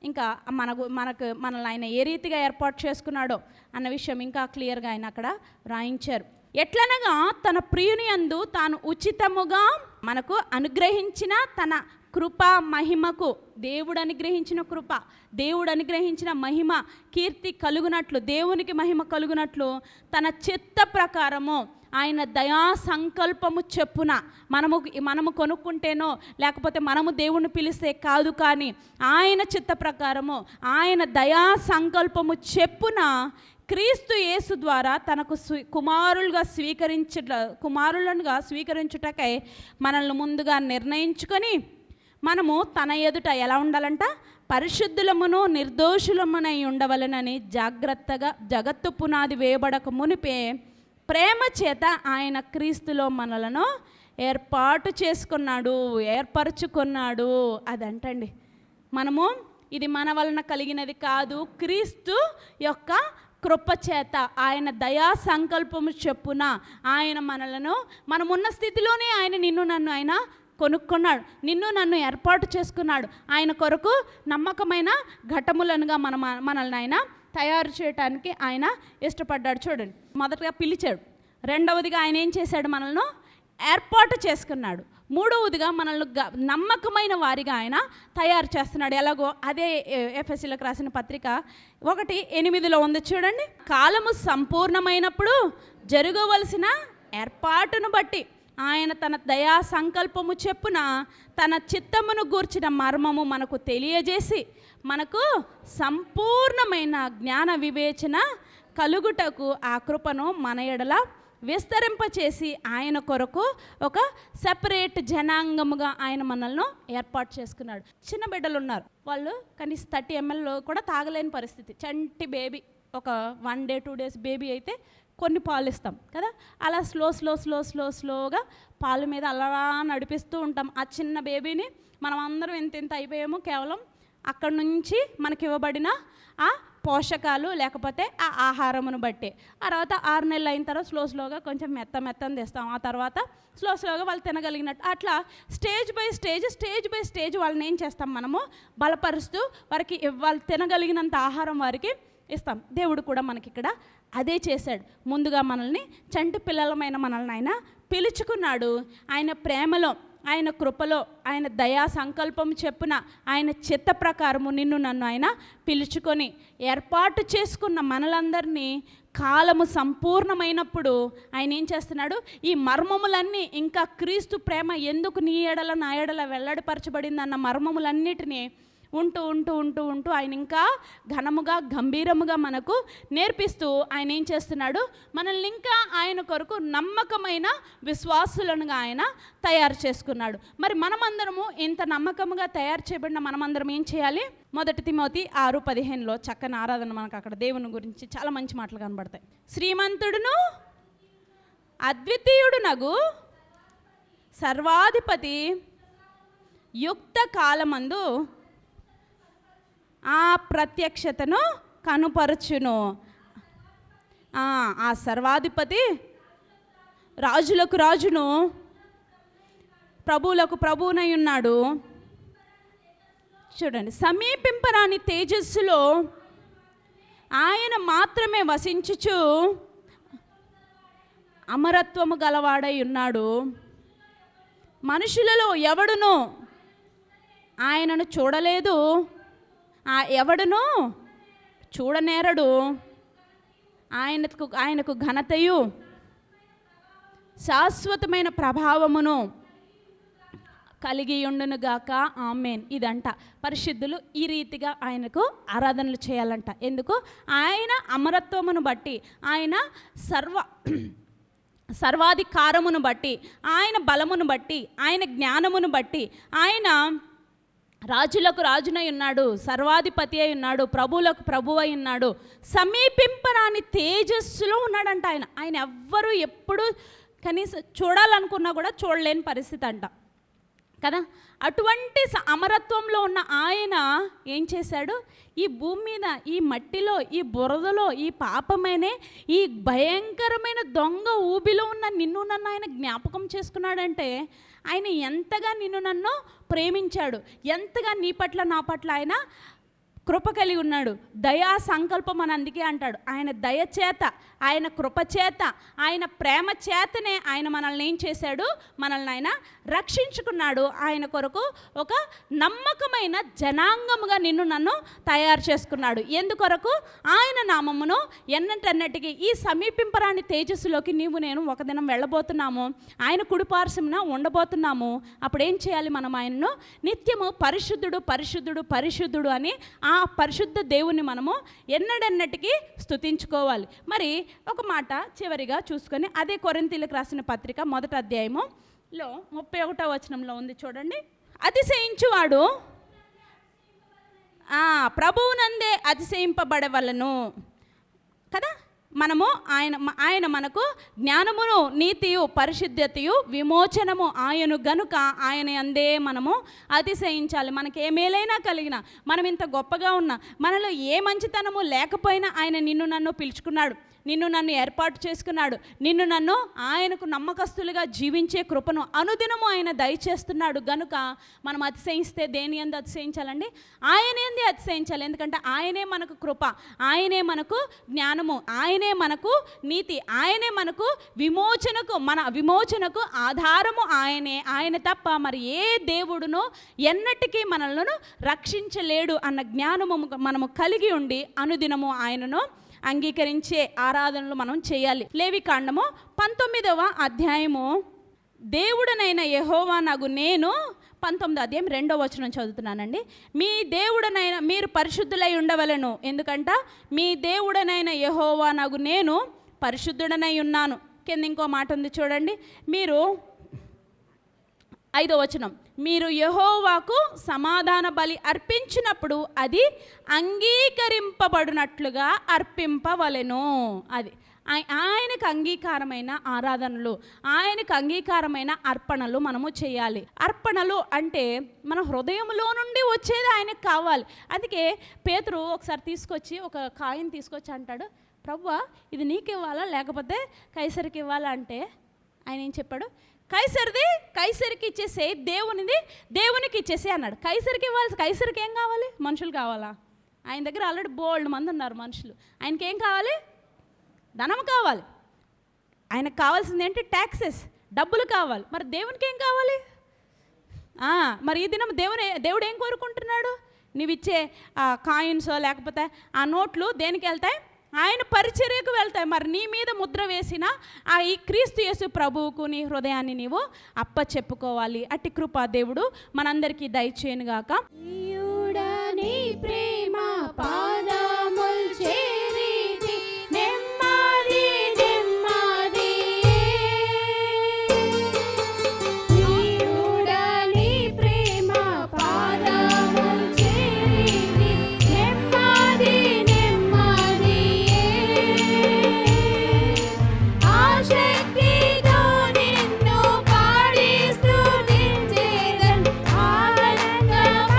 ఇంకా మనల్ని ఆయన ఏ రీతిగా ఏర్పాటు చేసుకున్నాడో అన్న విషయం ఇంకా క్లియర్గా ఆయన అక్కడ రాయించారు. ఎట్లనగా తన ప్రియుని యందు తాను ఉచితముగా మనకు అనుగ్రహించిన తన కృపా మహిమకు, దేవుడు అనుగ్రహించిన కృప, దేవుడు అనుగ్రహించిన మహిమ, కీర్తి కలుగునట్లు, దేవునికి మహిమ కలుగునట్లు తన చిత్త ప్రకారము ఆయన దయా సంకల్పము చెప్పున మనము కొనుక్కుంటేనో లేకపోతే మనము దేవుణ్ణి పిలిస్తే కాదు, కానీ ఆయన చిత్త ప్రకారము ఆయన దయా సంకల్పము చెప్పున క్రీస్తు యేసు ద్వారా తనకు కుమారులుగా స్వీకరించుటకై మనల్ని ముందుగా నిర్ణయించుకొని మనము తన ఎదుట ఎలా ఉండాలంట? పరిశుద్ధులమును నిర్దోషులమునై ఉండవలనని జాగ్రత్తగా జగత్తు పునాది వేయబడక మునిపే ప్రేమ చేత ఆయన క్రీస్తులో మనలను ఏర్పాటు చేసుకున్నాడు, ఏర్పరచుకున్నాడు. అదంటండి. మనము ఇది మన వలన కలిగినది కాదు, క్రీస్తు యొక్క కృప చేత, ఆయన దయా సంకల్పము చెప్పున ఆయన మనమున్న స్థితిలోనే ఆయన నిన్ను నన్ను ఆయన కొనుక్కున్నాడు, నిన్ను నన్ను ఏర్పాటు చేసుకున్నాడు. ఆయన కొరకు నమ్మకమైన ఘటములనుగా మనల్ని ఆయన తయారు చేయటానికి ఆయన ఇష్టపడ్డాడు. చూడండి, మొదటగా పిలిచాడు, రెండవదిగా ఆయన ఏం చేశాడు, మనల్ని ఏర్పాటు చేసుకున్నాడు, మూడవదిగా మనల్ని నమ్మకమైన వారిగా ఆయన తయారు చేస్తున్నాడు. ఎలాగో అదే ఎఫెసీయులకు రాసిన పత్రిక 1:8 ఉంది చూడండి. కాలము సంపూర్ణమైనప్పుడు జరగవలసిన ఏర్పాటును బట్టి ఆయన తన దయా సంకల్పము చెప్పున తన చిత్తమును గూర్చిన మర్మము మనకు తెలియజేసి మనకు సంపూర్ణమైన జ్ఞాన వివేచన కలుగుటకు ఆ కృపను మన ఎడల విస్తరింపచేసి ఆయన కొరకు ఒక సెపరేట్ జనాంగముగా ఆయన మనల్ని ఏర్పాటు చేసుకున్నాడు. చిన్న బిడ్డలు ఉన్నారు, వాళ్ళు కనీసం 30 ml కూడా తాగలేని పరిస్థితి. చంటి బేబీ, ఒక 1 day 2 days బేబీ అయితే కొన్ని పాలు ఇస్తాం కదా, అలా స్లోగా పాల మీద అలా నడిపిస్తూ ఉంటాం. ఆ చిన్న బేబీని మనం అందరం ఎంత అయిపోయామో కేవలం అక్కడి నుంచి మనకి ఇవ్వబడిన ఆ పోషకాలు లేకపోతే ఆ ఆహారమును బట్టి. ఆ తర్వాత 6 నెలలు అయిన తర్వాత స్లోగా కొంచెం మెత్తని తెస్తాం. ఆ తర్వాత స్లోగా వాళ్ళు తినగలిగినట్టు అట్లా స్టేజ్ బై స్టేజ్ వాళ్ళని ఏం చేస్తాం, మనము బలపరుస్తూ వారికి వాళ్ళు తినగలిగినంత ఆహారం వారికి ఇస్తాం. దేవుడు కూడా మనకి ఇక్కడ అదే చేశాడు. ముందుగా మనల్ని చంటి పిల్లలమైన మనల్ని ఆయన పిలుచుకున్నాడు. ఆయన ప్రేమలో, ఆయన కృపలో, ఆయన దయా సంకల్పం చెప్పున ఆయన చిత్త ప్రకారము నిన్ను నన్ను ఆయన పిలుచుకొని ఏర్పాటు చేసుకున్న మనలందరినీ కాలము సంపూర్ణమైనప్పుడు ఆయన ఏం చేస్తున్నాడు, ఈ మర్మములన్నీ ఇంకా క్రీస్తు ప్రేమ ఎందుకు నీ ఎడల నా ఎడల వెల్లడిపరచబడిందన్న మర్మములన్నిటినీ ఉంటూ ఆయన ఇంకా ఘనముగా గంభీరముగా మనకు నేర్పిస్తూ ఆయన ఏం చేస్తున్నాడు, మనల్ని ఇంకా ఆయన కొరకు నమ్మకమైన విశ్వాసులనుగా ఆయన తయారు చేసుకున్నాడు. మరి మనమందరము ఇంత నమ్మకముగా తయారు చేయబడిన మనమందరం ఏం చేయాలి? 1 తిమోతి 6:15 చక్కని ఆరాధన మనకు అక్కడ దేవుని గురించి చాలా మంచి మాటలు కనబడతాయి. శ్రీమంతుడును అద్వితీయుడునగు సర్వాధిపతి యుక్త కాలమందు ఆ ప్రత్యక్షతను కనుపరచును. ఆ సర్వాధిపతి రాజులకు రాజును ప్రభువులకు ప్రభువునై ఉన్నాడు. చూడండి, సమీపింపరాని తేజస్సులో ఆయన మాత్రమే వసించుచు అమరత్వము గలవాడై ఉన్నాడు. మనుషులలో ఎవడునో ఆయనను చూడలేదు, ఎవడునూ చూడనేరడు. ఆయనకు ఘనతయు శాశ్వతమైన ప్రభావమును కలిగి ఉండునుగాక, ఆమేన్. ఇదంట పరిశుద్ధులు ఈ రీతిగా ఆయనకు ఆరాధనలు చేయాలంట. ఎందుకు? ఆయన అమరత్వమును బట్టి, ఆయన సర్వాధికారమును బట్టి, ఆయన బలమును బట్టి, ఆయన జ్ఞానమును బట్టి, ఆయన రాజులకు రాజునై ఉన్నాడు, సర్వాధిపతి అయి ఉన్నాడు, ప్రభువులకు ప్రభు అయి ఉన్నాడు, సమీపింపరాని తేజస్సులో ఉన్నాడంట. ఆయన ఎవ్వరూ ఎప్పుడు కనీసం చూడాలనుకున్నా కూడా చూడలేని పరిస్థితి అంట కదా. అటువంటి అమరత్వంలో ఉన్న ఆయన ఏం చేశాడు, ఈ భూమి మీద, ఈ మట్టిలో, ఈ బురదలో, ఈ పాపమైన, ఈ భయంకరమైన దొంగ ఊబిలో ఉన్న నిన్ను నన్ను ఆయన జ్ఞాపకం చేసుకున్నాడంటే ఆయన ఎంతగా నిన్ను నన్ను ప్రేమించాడు, ఎంతగా నీ పట్ల నా పట్ల ఆయన కృప కలిగి ఉన్నాడు. దయా సంకల్పం అని అందుకే అంటాడు. ఆయన దయ చేత, ఆయన కృప చేత, ఆయన ప్రేమ చేతనే ఆయన మనల్ని ఏం చేశాడు, మనల్ని ఆయన రక్షించుకున్నాడు. ఆయన కొరకు ఒక నమ్మకమైన జనాంగముగా నిన్ను నన్ను తయారు చేసుకున్నాడు. ఎందుకొరకు? ఆయన నామమును ఎన్నటన్నటికీ ఈ సమీపింపరాని తేజస్సులోకి నీవు నేను ఒక దినం వెళ్ళబోతున్నాము. ఆయన కుడిపార్శ్వమున ఉండబోతున్నాము. అప్పుడు ఏం చేయాలి? మనం ఆయనను నిత్యము పరిశుద్ధుడు పరిశుద్ధుడు పరిశుద్ధుడు అని ఆ పరిశుద్ధ దేవుని మనము ఎన్నడెన్నటికీ స్తుతించుకోవాలి. మరి ఒక మాట చివరిగా చూసుకొని అదే కొరింథీయులకు రాసిన పత్రిక 1వ అధ్యాయములో 31వ వచనంలో ఉంది చూడండి. అతిశయించువాడు ప్రభువునందే అతిశయింపబడవలను కదా. మనము ఆయన మనకు జ్ఞానమును, నీతియు, పరిశుద్ధతయు, విమోచనము ఆయను గనుక ఆయన అందే మనము అతిశయించాలి. మనకి ఏ మేలైనా కలిగిన, మనం ఇంత గొప్పగా ఉన్నా, మనలో ఏ మంచితనము లేకపోయినా ఆయన నిన్ను నన్ను పిలుచుకున్నాడు. నిన్ను నన్ను ఏర్పాటు చేసుకున్నాడు, నిన్ను నన్ను ఆయనకు నమ్మకస్తులుగా జీవించే కృపను అనుదినము ఆయన దయచేస్తున్నాడు. గనుక మనం అతిశయిస్తే దేని యందు అతిశయించాలండి? ఆయన యందు అతిశయించాలి. ఎందుకంటే ఆయనే మనకు కృప, ఆయనే మనకు జ్ఞానము, ఆయనే మనకు నీతి, ఆయనే మనకు మన విమోచనకు ఆధారము ఆయనే. ఆయన తప్ప మరి ఏ దేవుడును ఎన్నటికీ మనలను రక్షించలేడు అన్న జ్ఞానము మనము కలిగి ఉండి అనుదినము ఆయనను అంగీకరించే ఆరాధనలు మనం చేయాలి. లేవికాండము 19వ అధ్యాయము, దేవుడనైన యెహోవా నగు నేను, 19వ అధ్యాయం 2వ వచనం చదువుతున్నానండి. మీ దేవుడనైన మీరు పరిశుద్ధులై ఉండవలెను, ఎందుకంట మీ దేవుడనైన యెహోవా నగు నేను పరిశుద్ధుడనై ఉన్నాను. కింద ఇంకో మాట ఉంది చూడండి, మీరు 5వ వచనం, మీరు యెహోవాకు సమాధాన బలి అర్పించినప్పుడు అది అంగీకరింపబడినట్లుగా అర్పింపవలెను. అది ఆయనకు అంగీకారమైన ఆరాధనలు, ఆయనకు అంగీకారమైన అర్పణలు మనము చేయాలి. అర్పణలు అంటే మన హృదయంలో నుండి వచ్చేది ఆయనకు కావాలి. అందుకే పేతురు ఒకసారి తీసుకొచ్చి ఒక కాయిన్ తీసుకొచ్చి అంటాడు, ప్రభువా ఇది నీకు ఇవ్వాలా లేకపోతే కైసరికి ఇవ్వాలా అంటే ఆయన ఏం చెప్పాడు? కైసరిది కైసరికి ఇచ్చేసే, దేవునిది దేవునికి ఇచ్చేసే అన్నాడు. కైసరికి ఇవ్వాలి, కైసరికి ఏం కావాలి? మనుషులు కావాలా? ఆయన దగ్గర ఆల్రెడీ బోల్డ్ మంది ఉన్నారు మనుషులు. ఆయనకి ఏం కావాలి? ధనం కావాలి. ఆయనకు కావాల్సింది ఏంటి? ట్యాక్సెస్, డబ్బులు కావాలి. మరి దేవునికి ఏం కావాలి? మరి ఈ దినం దేవుడు ఏం కోరుకుంటున్నాడు? నీవిచ్చే కాయిన్సో లేకపోతే ఆ నోట్లు దేనికి వెళ్తాయి? ఆయన పరిచర్యకు వెళ్తాయి. మరి నీ మీద ముద్ర వేసిన ఈ క్రీస్తు యేసు ప్రభువుకు నీ హృదయాన్ని నీవు చెప్పుకోవాలి. అట్టి కృప దేవుడు మనందరికీ దయచేయునుగాక. ప్రేమ పాదముల్ చేరితి నెమ్మది నెమ్మది, నీవుడని ప్రేమ పాదముల్ చేరితి నెమ్మది నెమ్మది, ఆశక్తితో నిన్ను పాడి స్తుతించెదన్ ఆనందమానందమే,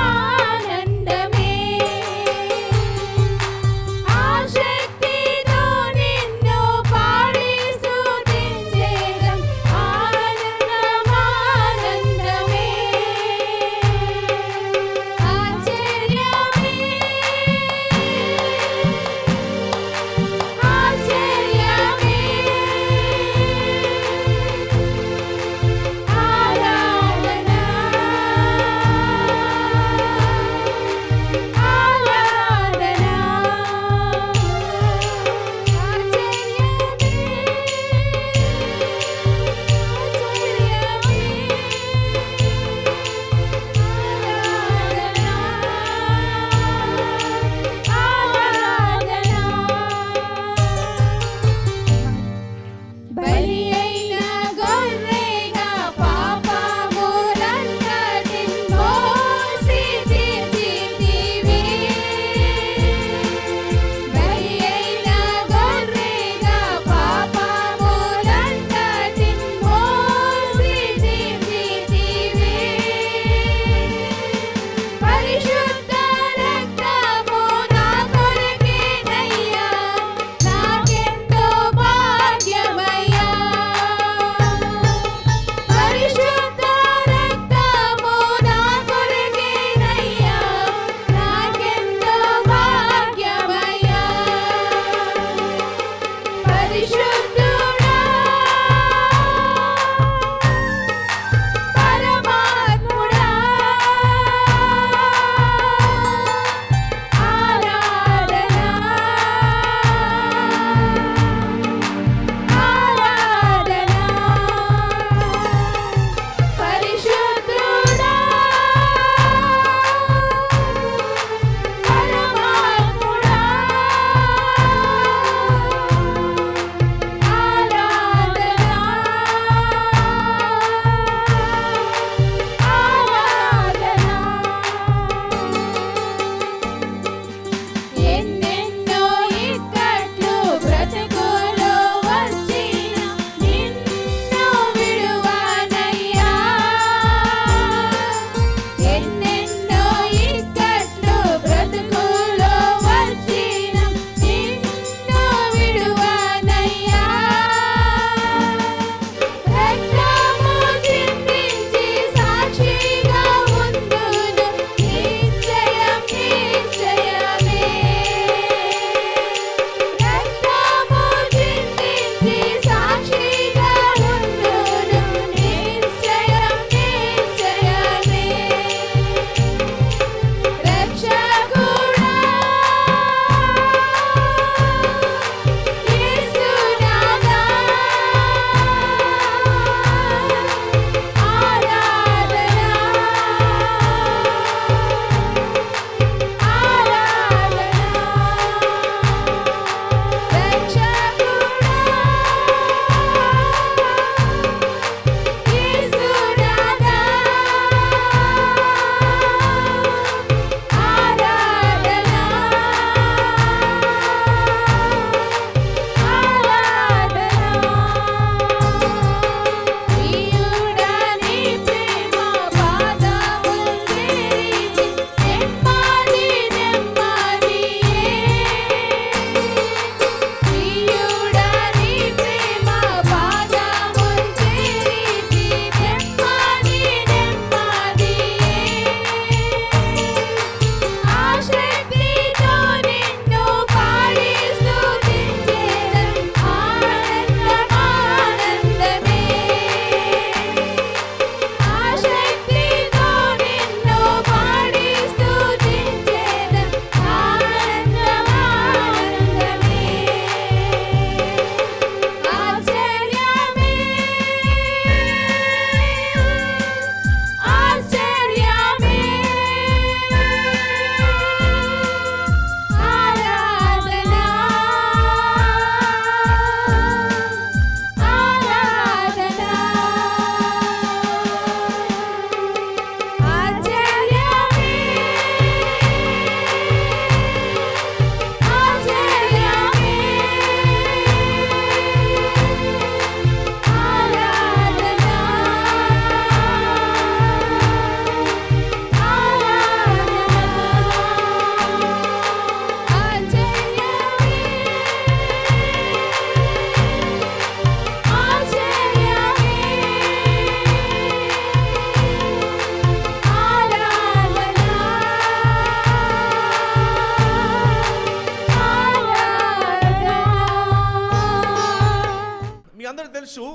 తెలుసు,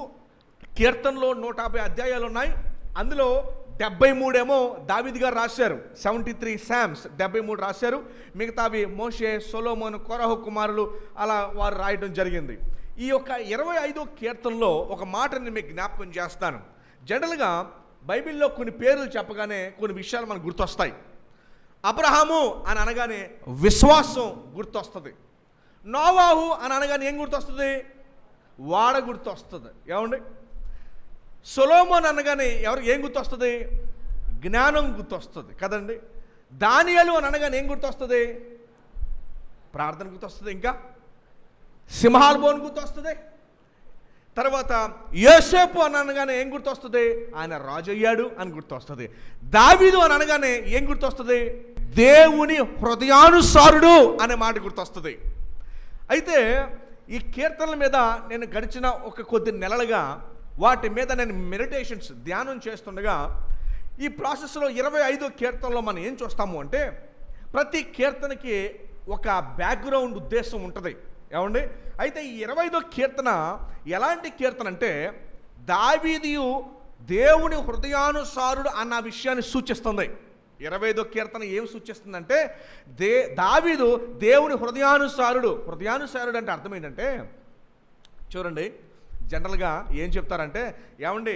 కీర్తనలో 150 అధ్యాయాలు ఉన్నాయి. అందులో 73 ఏమో దావీదు గారు రాశారు. 73 సామ్స్ 73 రాశారు. మిగతావి మోషే, సొలొమోన్, కోరహు కుమారులు అలా వారు రాయడం జరిగింది. ఈ యొక్క 25వ కీర్తనలో ఒక మాటని మీకు జ్ఞాపకం చేస్తాను. జనరల్గా బైబిల్లో కొన్ని పేర్లు చెప్పగానే కొన్ని విషయాలు మనకు గుర్తొస్తాయి. అబ్రహాము అని అనగానే విశ్వాసం గుర్తొస్తుంది. నోవాహు అని అనగానే ఏం గుర్తొస్తుంది? వాడ గుర్తొస్తుంది. ఏమండి? సొలొమోన్ అనగానే ఏం గుర్తొస్తుంది? జ్ఞానం గుర్తొస్తుంది కదండి. దానియేలు అని అనగానే ఏం గుర్తొస్తుంది? ప్రార్థన గుర్తొస్తుంది. ఇంకా సింహాల బోన్ గుర్తొస్తుంది. తర్వాత యోసేపు అని అనగానే ఏం గుర్తొస్తుంది? ఆయన రాజు అయ్యాడు అని గుర్తొస్తుంది. దావీదు అని అనగానే ఏం గుర్తొస్తుంది? దేవుని హృదయానుసారుడు అనే మాట గుర్తొస్తుంది. అయితే ఈ కీర్తనల మీద నేను గడిచిన ఒక కొద్ది నెలలుగా వాటి మీద నేను మెడిటేషన్స్ ధ్యానం చేస్తుండగా ఈ ప్రాసెస్లో 25వ కీర్తనలో మనం ఏం చూస్తాము అంటే, ప్రతి కీర్తనకి ఒక బ్యాక్గ్రౌండ్ ఉద్దేశం ఉంటుంది. ఏమండి? అయితే ఈ 25వ కీర్తన ఎలాంటి కీర్తన అంటే, దావీదు దేవుని హృదయానుసారుడు అన్న విషయాన్ని సూచిస్తుంది. 25వ కీర్తన ఏం సూచిస్తుందంటే, దావీదు దేవుని హృదయానుసారుడు. హృదయానుసారుడు అంటే అర్థం ఏంటంటే, చూడండి, జనరల్గా ఏం చెప్తారంటే, ఏమండి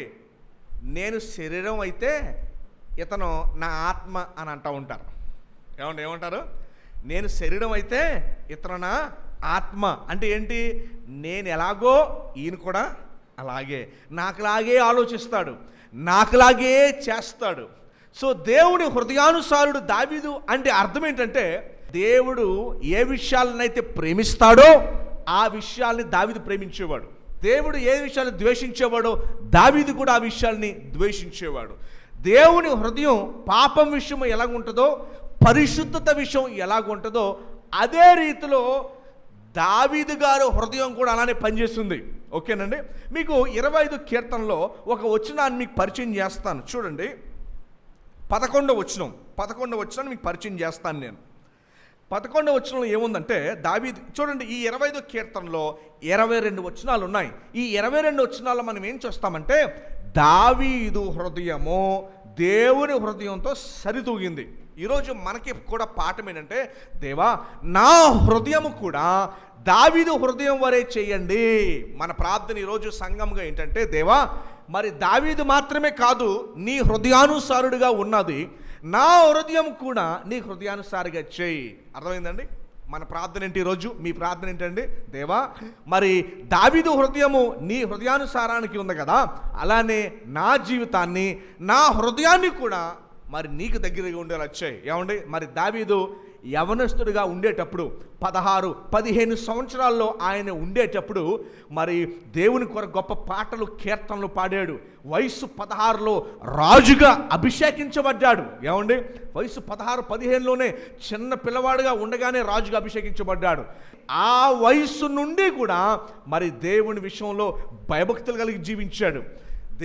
నేను శరీరం అయితే ఇతను నా ఆత్మ అని అంటూ ఉంటారు. ఏమంటారు? నేను శరీరం అయితే ఇతను నా ఆత్మ అంటే ఏంటి? నేను ఎలాగో ఈయన కూడా అలాగే, నాకులాగే ఆలోచిస్తాడు, నాకులాగే చేస్తాడు. సో దేవుడి హృదయానుసారుడు దావీదు అంటే అర్థం ఏంటంటే, దేవుడు ఏ విషయాలనైతే ప్రేమిస్తాడో ఆ విషయాల్ని దావీదు ప్రేమించేవాడు. దేవుడు ఏ విషయాన్ని ద్వేషించేవాడో దావీదు కూడా ఆ విషయాల్ని ద్వేషించేవాడు. దేవుని హృదయం పాపం విషయం ఎలాగుంటుందో, పరిశుద్ధత విషయం ఎలాగుంటుందో అదే రీతిలో దావీదు గారు హృదయం కూడా అలానే పనిచేస్తుంది. ఓకేనండి? మీకు 25 కీర్తనలో ఒక వచనాన్ని మీకు పరిచయం చేస్తాను. చూడండి, 11వ వచనం మీకు పరిచయం చేస్తాను నేను. 11వ వచనంలో ఏముందంటే, దావీదు చూడండి, ఈ 25వ కీర్తనలో 22 వచనాలు ఉన్నాయి. ఈ 22 వచనాల్లో మనం ఏం చూస్తామంటే, దావీదు హృదయము దేవుని హృదయంతో సరితూగింది. ఈరోజు మనకి కూడా పాఠం ఏంటంటే, దేవా నా హృదయము కూడా దావీదు హృదయం వరే చేయండి. మన ప్రార్థన ఈరోజు సంఘంగా ఏంటంటే, దేవా మరి దావీదు మాత్రమే కాదు నీ హృదయానుసారుడిగా ఉన్నది, నా హృదయం కూడా నీ హృదయానుసారిగా చేయి. అర్థమైందండి? మన ప్రార్థన ఏంటి ఈరోజు? మీ ప్రార్థన ఏంటండి? దేవా మరి దావీదు హృదయము నీ హృదయానుసారానికి ఉంది కదా, అలానే నా జీవితాన్ని, నా హృదయాన్ని కూడా మరి నీకు దగ్గరగా ఉండేలా చేయి. ఏమండి? మరి దావీదు యవనస్తుడిగా ఉండేటప్పుడు 16-15 సంవత్సరాల్లో ఆయన ఉండేటప్పుడు మరి దేవుని కొరకు గొప్ప పాటలు, కీర్తనలు పాడాడు. వయసు 16లో రాజుగా అభిషేకించబడ్డాడు. ఏమండి? వయసు 16-15లోనే చిన్న పిల్లవాడుగా ఉండగానే రాజుగా అభిషేకించబడ్డాడు. ఆ వయసు నుండి కూడా మరి దేవుని విషయంలో భయభక్తులు కలిగి జీవించాడు.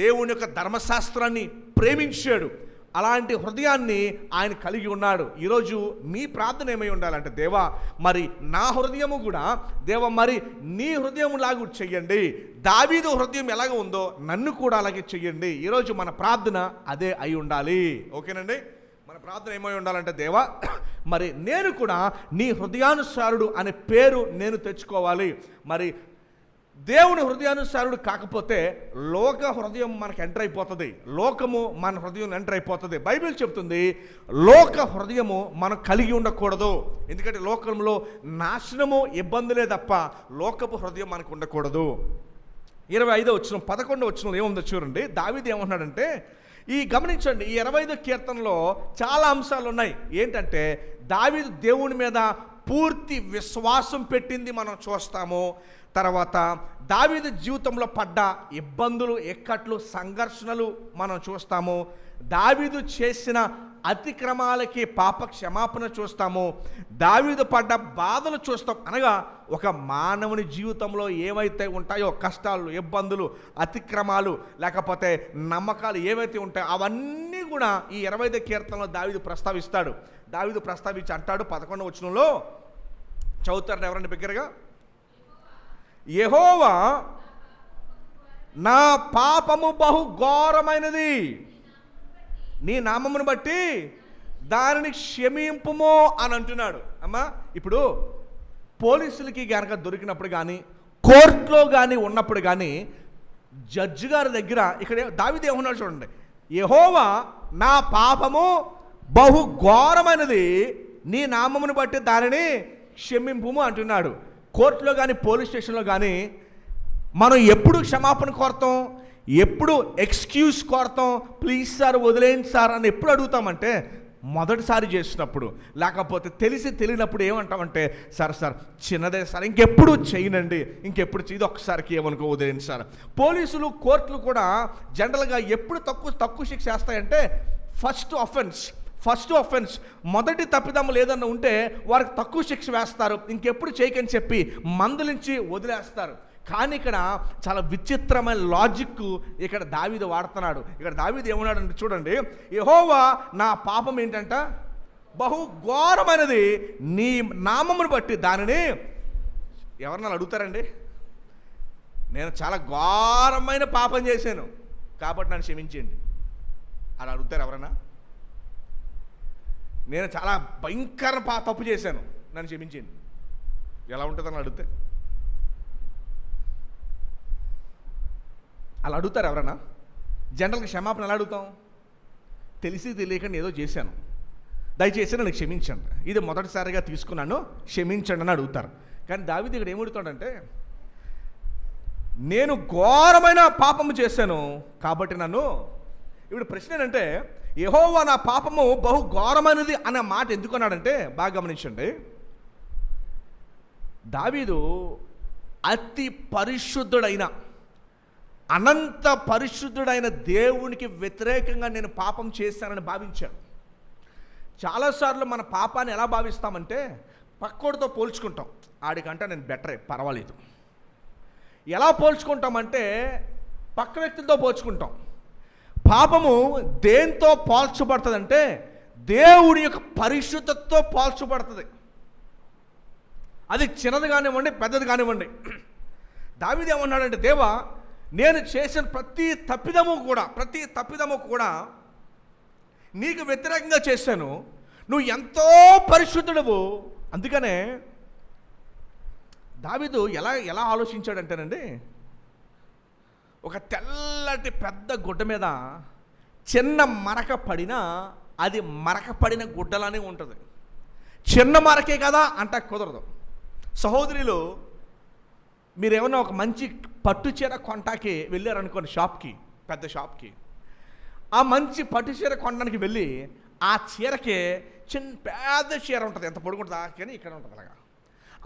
దేవుని యొక్క ధర్మశాస్త్రాన్ని ప్రేమించాడు. అలాంటి హృదయాన్ని ఆయన కలిగి ఉన్నాడు. ఈరోజు మీ ప్రార్థన ఏమై ఉండాలంటే, దేవా మరి నా హృదయము కూడా, దేవా మరి నీ హృదయం లాగా చెయ్యండి. దావీదు హృదయం ఎలాగ ఉందో నన్ను కూడా అలాగే చెయ్యండి. ఈరోజు మన ప్రార్థన అదే అయి ఉండాలి. ఓకేనండి? మన ప్రార్థన ఏమై ఉండాలంటే, దేవా మరి నేను కూడా నీ హృదయానుసారుడు అనే పేరు నేను తెచ్చుకోవాలి. మరి దేవుని హృదయానుసారుడు కాకపోతే లోక హృదయం మనకు ఎంటర్ అయిపోతుంది, లోకము మన హృదయం ఎంటర్ అయిపోతుంది. బైబిల్ చెప్తుంది లోక హృదయము మనం కలిగి ఉండకూడదు. ఎందుకంటే లోకంలో నాశనము, ఇబ్బందులే తప్ప లోకపు హృదయం మనకు ఉండకూడదు. 25వ వచనం 11వ వచనంలో ఏముందో చూడండి. దావీదు ఏమంటున్నాడంటే, గమనించండి, ఈ 25వ కీర్తనలో చాలా అంశాలు ఉన్నాయి. ఏంటంటే దావీదు దేవుని మీద పూర్తి విశ్వాసం పెట్టింది మనం చూస్తాము. తర్వాత దావీదు జీవితంలో పడ్డ ఇబ్బందులు, ఇక్కట్లు, సంఘర్షణలు మనం చూస్తాము. దావీదు చేసిన అతిక్రమాలకి పాప క్షమాపణ చూస్తాము. దావీదు పడ్డ బాధలు చూస్తాం. అనగా ఒక మానవుని జీవితంలో ఏవైతే ఉంటాయో కష్టాలు, ఇబ్బందులు, అతిక్రమాలు, లేకపోతే నమ్మకాలు ఏవైతే ఉంటాయో అవన్నీ కూడా ఈ 25వ కీర్తనలో దావీదు ప్రస్తావిస్తాడు. దావీదు ప్రస్తావించి అంటాడు 11వ వచనంలో, చదువుతారు ఎవరండి బిగ్గరగా? యెహోవా నా పాపము బహు ఘోరమైనది, నీ నామమును బట్టి దానిని క్షమింపుము అని అంటున్నాడు. అమ్మా, ఇప్పుడు పోలీసులకి కనుక దొరికినప్పుడు కానీ, కోర్టులో కానీ ఉన్నప్పుడు కానీ, జడ్జి గారి దగ్గర ఇక్కడ దావీదు ఏమన్నాడు చూడండి, యెహోవా నా పాపము బహు ఘోరమైనది, నీ నామమును బట్టి దానిని క్షమింపుము అంటున్నాడు. కోర్టులో కానీ పోలీస్ స్టేషన్లో కానీ మనం ఎప్పుడు క్షమాపణ కోరతాం, ఎప్పుడు ఎక్స్క్యూజ్ కోరతాం, ప్లీజ్ సార్ వదిలేయండి సార్ అని ఎప్పుడు అడుగుతామంటే మొదటిసారి చేసినప్పుడు, లేకపోతే తెలియనప్పుడు ఏమంటామంటే సార్ చిన్నదే సార్, ఇంకెప్పుడు చేయనండి, ఇంకెప్పుడు ఇది ఒక్కసారికి ఏమనుకో వదిలేండి సార్. పోలీసులు కోర్టులు కూడా జనరల్గా ఎప్పుడు తక్కువ శిక్ష వేస్తాయంటే ఫస్ట్ ఆఫెన్స్ మొదటి తప్పిదమ్ములు ఏదన్నా ఉంటే వారికి తక్కువ శిక్ష వేస్తారు, ఇంకెప్పుడు చేయకని చెప్పి మందలించి వదిలేస్తారు. కానీ ఇక్కడ చాలా విచిత్రమైన లాజిక్ ఇక్కడ దావీదు వాడుతున్నాడు. ఇక్కడ దావీదు ఏమన్నాడు అంటే చూడండి, యెహోవా నా పాపం ఏంటంట బహు ఘోరమైనది, నీ నామమును బట్టి దానిని. ఎవరన్నా అడుగుతారండి, నేను చాలా ఘోరమైన పాపం చేశాను కాబట్టి నన్ను క్షమించండి అలా అడుగుతారు ఎవరన్నా? నేను చాలా భయంకర తప్పు చేశాను నన్ను క్షమించండి ఎలా ఉంటుందని అడిగితే అలా అడుగుతారు ఎవరన్నా? జనరల్గా క్షమాపణ ఎలా అడుగుతాం? తెలియకుండా ఏదో చేశాను, దయచేసి నన్ను క్షమించండి, ఇది మొదటిసారిగా తీసుకున్నాను, క్షమించండి అని అడుగుతారు. కానీ దావీదు ఇక్కడ ఏమడుగుతాడంటే, నేను ఘోరమైన పాపము చేశాను కాబట్టి నన్ను. ఇప్పుడు ప్రశ్న ఏంటంటే, యెహోవా నా పాపము బహు ఘోరమైనది అనే మాట ఎందుకు అన్నాడంటే, బాగా గమనించండి, దావీదు అతి పరిశుద్ధుడైన, అనంత పరిశుద్ధుడైన దేవునికి వ్యతిరేకంగా నేను పాపం చేశానని భావించాడు. చాలాసార్లు మన పాపాన్ని ఎలా భావిస్తామంటే, పక్కోడితో పోల్చుకుంటాం, ఆడికంటే నేను బెటరే, పర్వాలేదు. ఎలా పోల్చుకుంటామంటే పక్క వ్యక్తులతో పోల్చుకుంటాం. పాపము దేంతో పోల్చబడుతుందంటే దేవుడి యొక్క పరిశుద్ధతతో పోల్చబడుతుంది. అది చిన్నది కానివ్వండి, పెద్దది కానివ్వండి. దావీదు ఏమన్నాడంటే, దేవా నేను చేసిన ప్రతి తప్పిదము కూడా నీకు వ్యతిరేకంగా చేశాను, నువ్వు ఎంతో పరిశుద్ధుడవు. అందుకనే దావీదు ఎలా ఆలోచించాడంటేనండి, ఒక తెల్లటి పెద్ద గుడ్డ మీద చిన్న మరక పడినా అది మరక పడిన గుడ్డలానే ఉంటుంది. చిన్న మరకే కదా అంటే కుదరదు. సహోదరులు, మీరేమన్నా ఒక మంచి పట్టు చీర కొంటాకి వెళ్ళారనుకోండి, పెద్ద షాప్కి, ఆ మంచి పట్టు చీర కొనడానికి వెళ్ళి ఆ చీరకి పెద్ద చీర ఉంటుంది, ఎంత పొడుగుంటుందా కానీ ఇక్కడ ఉంటుంది అలాగా.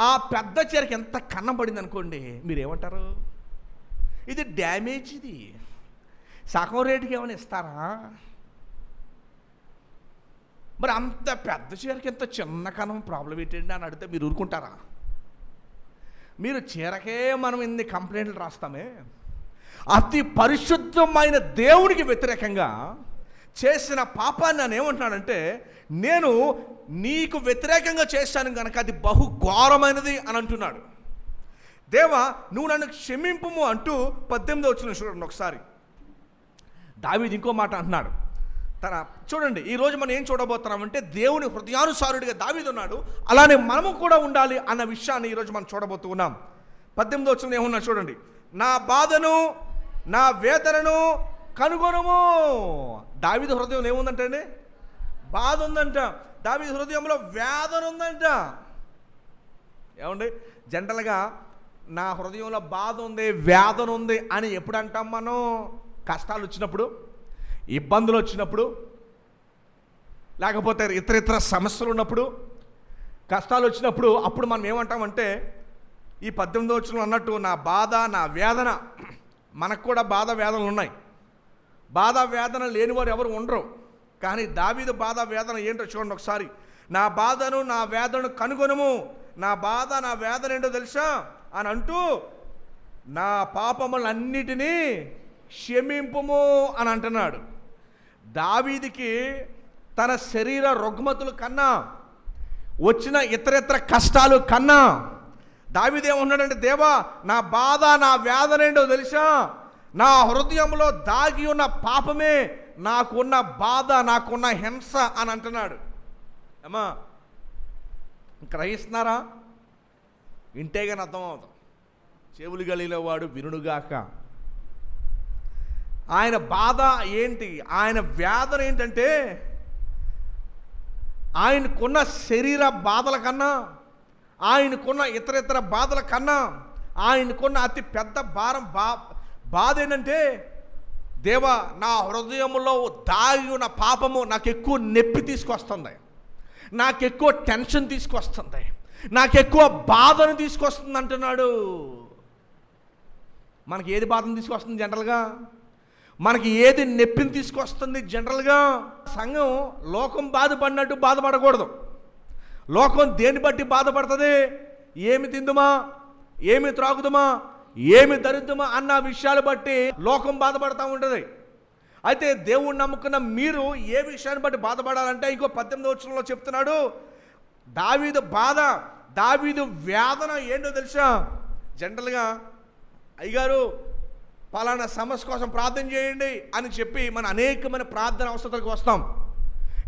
ఆ పెద్ద చీరకి ఎంత కన్నం పడింది అనుకోండి, మీరేమంటారు? ఇది డ్యామేజ్, ఇది సగం రేటుకి ఏమైనా ఇస్తారా? మరి అంత పెద్ద చీరకి ఎంత చిన్న కన్నం ప్రాబ్లం ఏంటండి అని అడిగితే మీరు ఊరుకుంటారా? మీరు చీరకే మనం ఇన్ని కంప్లైంట్లు రాస్తామే. అతి పరిశుద్ధమైన దేవునికి వ్యతిరేకంగా చేసిన పాపాన్ని నేను ఏమంటున్నాడంటే, నేను నీకు వ్యతిరేకంగా చేశాను కనుక అది బహు ఘోరమైనది అని అంటున్నాడు. దేవా నువ్వు నన్ను క్షమింపుము అంటూ 18వ వచనం చూడండి ఒకసారి. దావీదు ఇంకో మాట అంటున్నాడు. చూడండి, ఈరోజు మనం ఏం చూడబోతున్నామంటే, దేవుని హృదయానుసారుడిగా దావీదు ఉన్నాడు, అలానే మనము కూడా ఉండాలి అన్న విషయాన్ని ఈరోజు మనం చూడబోతూ ఉన్నాం. 18వ వచనం ఏమన్నా చూడండి, నా బాధను నా వేదనను కనుగొనము. దావీదు హృదయం ఏముందంటే అండి, బాధ ఉందంట. దావీదు హృదయంలో వేదన ఉందంట. ఏమండి, జనరల్గా నా హృదయంలో బాధ ఉంది, వేదన ఉంది అని ఎప్పుడు అంటాం మనం? కష్టాలు వచ్చినప్పుడు, ఇబ్బందులు వచ్చినప్పుడు, లేకపోతే ఇతర సమస్యలు ఉన్నప్పుడు, కష్టాలు వచ్చినప్పుడు అప్పుడు మనం ఏమంటామంటే, ఈ 18వ వచనం అన్నట్టు నా బాధ నా వేదన. మనకు కూడా బాధ వేదనలు ఉన్నాయి. బాధ వేదన లేనివారు ఎవరు ఉండరు. కానీ దావీదు బాధ వేదన ఏంటో చూడండి ఒకసారి. నా బాధను నా వేదనను కనుగొనము, నా బాధ నా వేదన ఏంటో తెలుసా అని అంటూ, నా పాపములన్నిటినీ క్షమింపుము అని అంటున్నాడు. దావీదుకి తన శరీర రుగ్మతుల కన్నా, వచ్చిన ఇతర కష్టాలు కన్నా, దావీదు ఏమన్నాడంటే, దేవా నా బాధ నా వేదన ఏంటో తెలుసా, నా హృదయంలో దాగి ఉన్న పాపమే నాకున్న బాధ, నాకున్న హింస అని అంటున్నాడు. అమ్మా గ్రహిస్తున్నారా? వింటే కానీ అర్థం అవుతాం. చెవులు గలిలో వాడు వినుడుగాక. ఆయన బాధ ఏంటి, ఆయన వేదన ఏంటంటే, ఆయనకున్న శరీర బాధల కన్నా, ఆయనకున్న ఇతర బాధల కన్నా ఆయనకున్న అతి పెద్ద భారం బాధ ఏంటంటే, దేవా నా హృదయంలో దాగి ఉన్న పాపము నాకు ఎక్కువ నొప్పి తీసుకొస్తుంది, నాకు ఎక్కువ టెన్షన్ తీసుకొస్తుంది, నాకు ఎక్కువ బాధను తీసుకొస్తుంది అంటున్నాడు. మనకి ఏది బాధను తీసుకొస్తుంది జనరల్గా? మనకి ఏది నొప్పిని తీసుకొస్తుంది జనరల్గా? సంఘం లోకం బాధపడినట్టు బాధపడకూడదు. లోకం దేన్ని బట్టి బాధపడుతుంది? ఏమి తిందుమా, ఏమి త్రాగుదుమా, ఏమి ధరిద్దుమా అన్న విషయాలు బట్టి లోకం బాధపడుతూ ఉంటుంది. అయితే దేవుణ్ణి నమ్ముకున్న మీరు ఏ విషయాన్ని బట్టి బాధపడాలంటే, ఇంకో 18వ వచనంలో చెప్తున్నాడు, దావీదు బాధ, దావీదు వేదన ఏంటో తెలుసా? జనరల్గా అయ్యగారు పలానా సమస్య కోసం ప్రార్థన చేయండి అని చెప్పి మన అనేకమైన ప్రార్థన అవసరాలకు వస్తాం.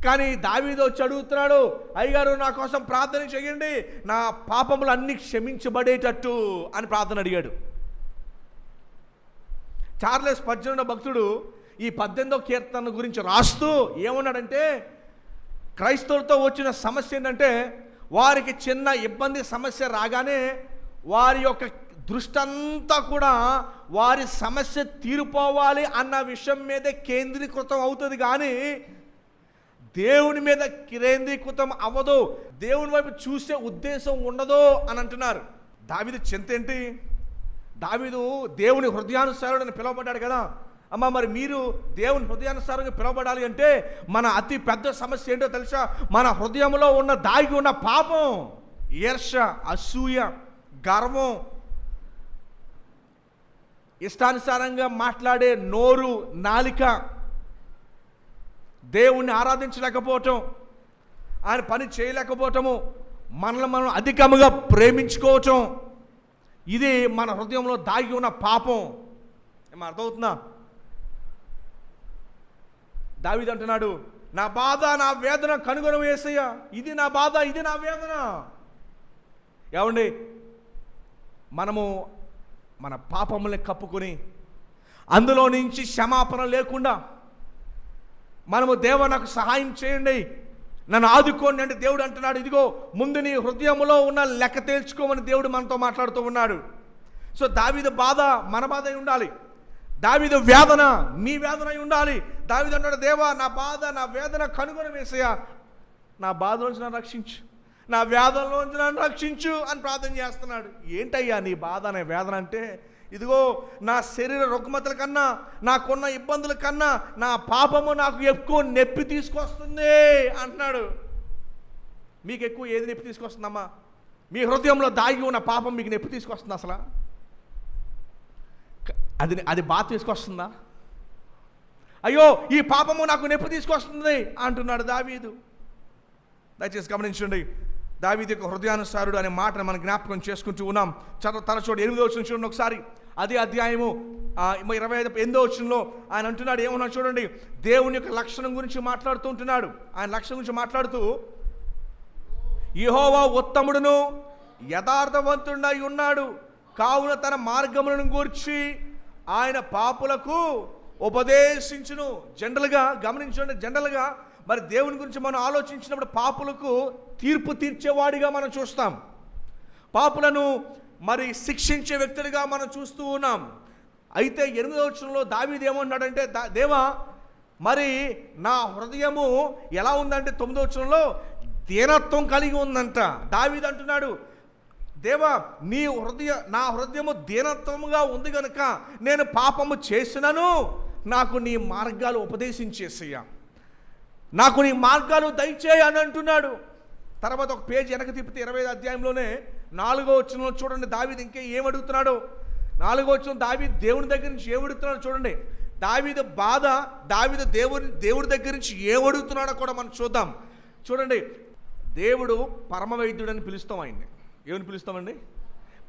కానీ దావీదు వచ్చి అడుగుతున్నాడు, అయ్యగారు నా కోసం ప్రార్థన చేయండి, నా పాపములు అన్నీ క్షమించబడేటట్టు అని ప్రార్థన అడిగాడు. చార్లెస్ స్పర్జన్ భక్తుడు ఈ 18వ కీర్తన గురించి రాస్తూ ఏమన్నాడంటే, క్రైస్తవులతో వచ్చిన సమస్య ఏంటంటే, వారికి చిన్న ఇబ్బంది సమస్య రాగానే వారి యొక్క దృష్టి అంతా కూడా వారి సమస్య తీరిపోవాలి అన్న విషయం మీదే కేంద్రీకృతం అవుతుంది, కానీ దేవుని మీద కేంద్రీకృతం అవ్వదు, దేవుని వైపు చూసే ఉద్దేశం ఉండదు అని అంటున్నారు. దావీదు చింత ఏంటి? దావీదు దేవుని హృదయానుసారుడని పిలువబడ్డాడు కదా. అమ్మ మరి మీరు దేవుని హృదయానుసారంగా పిలువబడాలి అంటే మన అతి పెద్ద సమస్య ఏంటో తెలుసా? మన హృదయంలో ఉన్న దాగి ఉన్న పాపం, ఈర్ష, అసూయ, గర్వం, ఇష్టానుసారంగా మాట్లాడే నోరు, నాలిక, దేవుణ్ణి ఆరాధించలేకపోవటం, ఆయన పని చేయలేకపోవటము, మనల్ని మనం అధికముగా ప్రేమించుకోవటం, ఇది మన హృదయంలో దాగి ఉన్న పాపం. ఏమో అర్థమవుతుందా? దావీదు అంటున్నాడు, నా బాధ, నా వేదన కనుగొనవు యేసయ్యా, ఇది నా బాధ, ఇది నా వేదన. ఏమండి, మనము మన పాపముల్ని కప్పుకొని అందులో నుంచి క్షమాపణ లేకుండా మనము దేవా నాకు సహాయం చేయండి, నన్ను ఆదుకోండి అంటే దేవుడు అంటున్నాడు, ఇదిగో ముందు నీ హృదయంలో ఉన్న లెక్క తేల్చుకోమని దేవుడు మనతో మాట్లాడుతూ ఉన్నాడు. సో దావీదు బాధ మన బాధ అయి ఉండాలి, దావీదు వేదన మీ వేదన అయి ఉండాలి. దావీదు అంటాడు, దేవా నా బాధ, నా వేదన కనుగొని వేసయ్యా, నా బాధలోంచి నన్ను రక్షించు, నా వేదనలోంచి నన్ను రక్షించు అని ప్రార్థన చేస్తున్నాడు. ఏంటయ్యా నీ బాధ, అనే వేదన అంటే, ఇదిగో నా శరీర రుగ్మతల కన్నా, నాకున్న ఇబ్బందుల కన్నా నా పాపము నాకు ఎక్కువ నొప్పి తీసుకొస్తుంది అంటున్నాడు. మీకు ఎక్కువ ఏది నొప్పి తీసుకొస్తుందమ్మా? మీ హృదయంలో దాగి ఉన్న పాపం మీకు నొప్పి తీసుకొస్తుంది అసలు? అది బాధ తీసుకొస్తుందా? అయ్యో ఈ పాపము నాకు నొప్పి తీసుకొస్తుంది అంటున్నాడు దావీదు. దయచేసి గమనించండి, దావీదు యొక్క హృదయానుసారుడు అనే మాటను మనం జ్ఞాపకం చేసుకుంటూ ఉన్నాం. తరచూడు 8వ వచనం చూడండి ఒకసారి. అదే అధ్యాయము 28వ వచనంలో ఆయన అంటున్నాడు, ఏమన్నా చూడండి, దేవుని యొక్క లక్షణం గురించి మాట్లాడుతూ ఉంటున్నాడు. ఆయన లక్షణం గురించి మాట్లాడుతూ, యెహోవా ఉత్తముడును యథార్థవంతుడై ఉన్నాడు, కావున తన మార్గములను గూర్చి ఆయన పాపులకు ఉపదేశించును. జనరల్గా గమనించండి, జనరల్గా మరి దేవుని గురించి మనం ఆలోచించినప్పుడు పాపులకు తీర్పు తీర్చేవాడిగా మనం చూస్తాం, పాపులను మరి శిక్షించే వ్యక్తులుగా మనం చూస్తూ ఉన్నాం. అయితే 8వ వచనంలో దావీదు ఏమన్నాడంటే, దేవా మరి నా హృదయము ఎలా ఉందంటే 9వ వచనంలో దీనత్వం కలిగి ఉందంట. దావీదు అంటున్నాడు, దేవా నా హృదయము దీనత్వముగా ఉంది కనుక నేను పాపము చేసినను నాకు నీ మార్గాలు ఉపదేశించేసయ్యా, నాకు నీ మార్గాలు దయచేయి అని అంటున్నాడు. తర్వాత ఒక పేజీ వెనక తిప్పితే 25వ అధ్యాయంలోనే 4వ వచనంలో చూడండి, దావీదు ఇంకా ఏమడుగుతున్నాడు. 4వ వచనం దావీదు దేవుని దగ్గర నుంచి ఏమడుగుతున్నాడు చూడండి. దావీదు బాధ, దావీదు దేవుడి దగ్గర నుంచి ఏమడుగుతున్నాడో కూడా మనం చూద్దాం. చూడండి, దేవుడు పరమ వైద్యుడు అని పిలుస్తాం ఆయన్ని. ఏమని పిలుస్తామండి?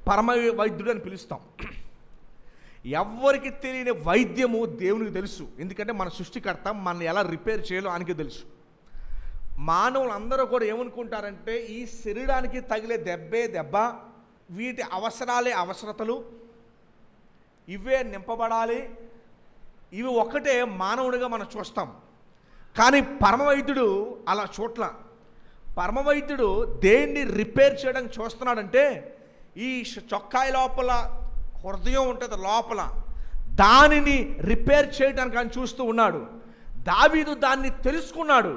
పరమ వైద్యుడు అని పిలుస్తాం. ఎవ్వరికి తెలియని వైద్యము దేవునికి తెలుసు. ఎందుకంటే మన సృష్టికర్త మనల్ని ఎలా రిపేర్ చేయాలో ఆయనకి తెలుసు. మానవులు అందరూ కూడా ఏమనుకుంటారంటే ఈ శరీరానికి తగిలే దెబ్బ, వీటి అవసరాలే అవసరతలు, ఇవే నింపబడాలి, ఇవి ఒక్కటే మానవుడిగా మనం చూస్తాం. కానీ పరమవైద్యుడు అలా చూట్ల. పరమవైద్యుడు దేన్ని రిపేర్ చేయడానికి చూస్తున్నాడంటే ఈ చొక్కాయి లోపల హృదయం ఉంటుంది లోపల, దానిని రిపేర్ చేయడానికి ఆయన చూస్తూ ఉన్నాడు. దావీదు దాన్ని తెలుసుకున్నాడు.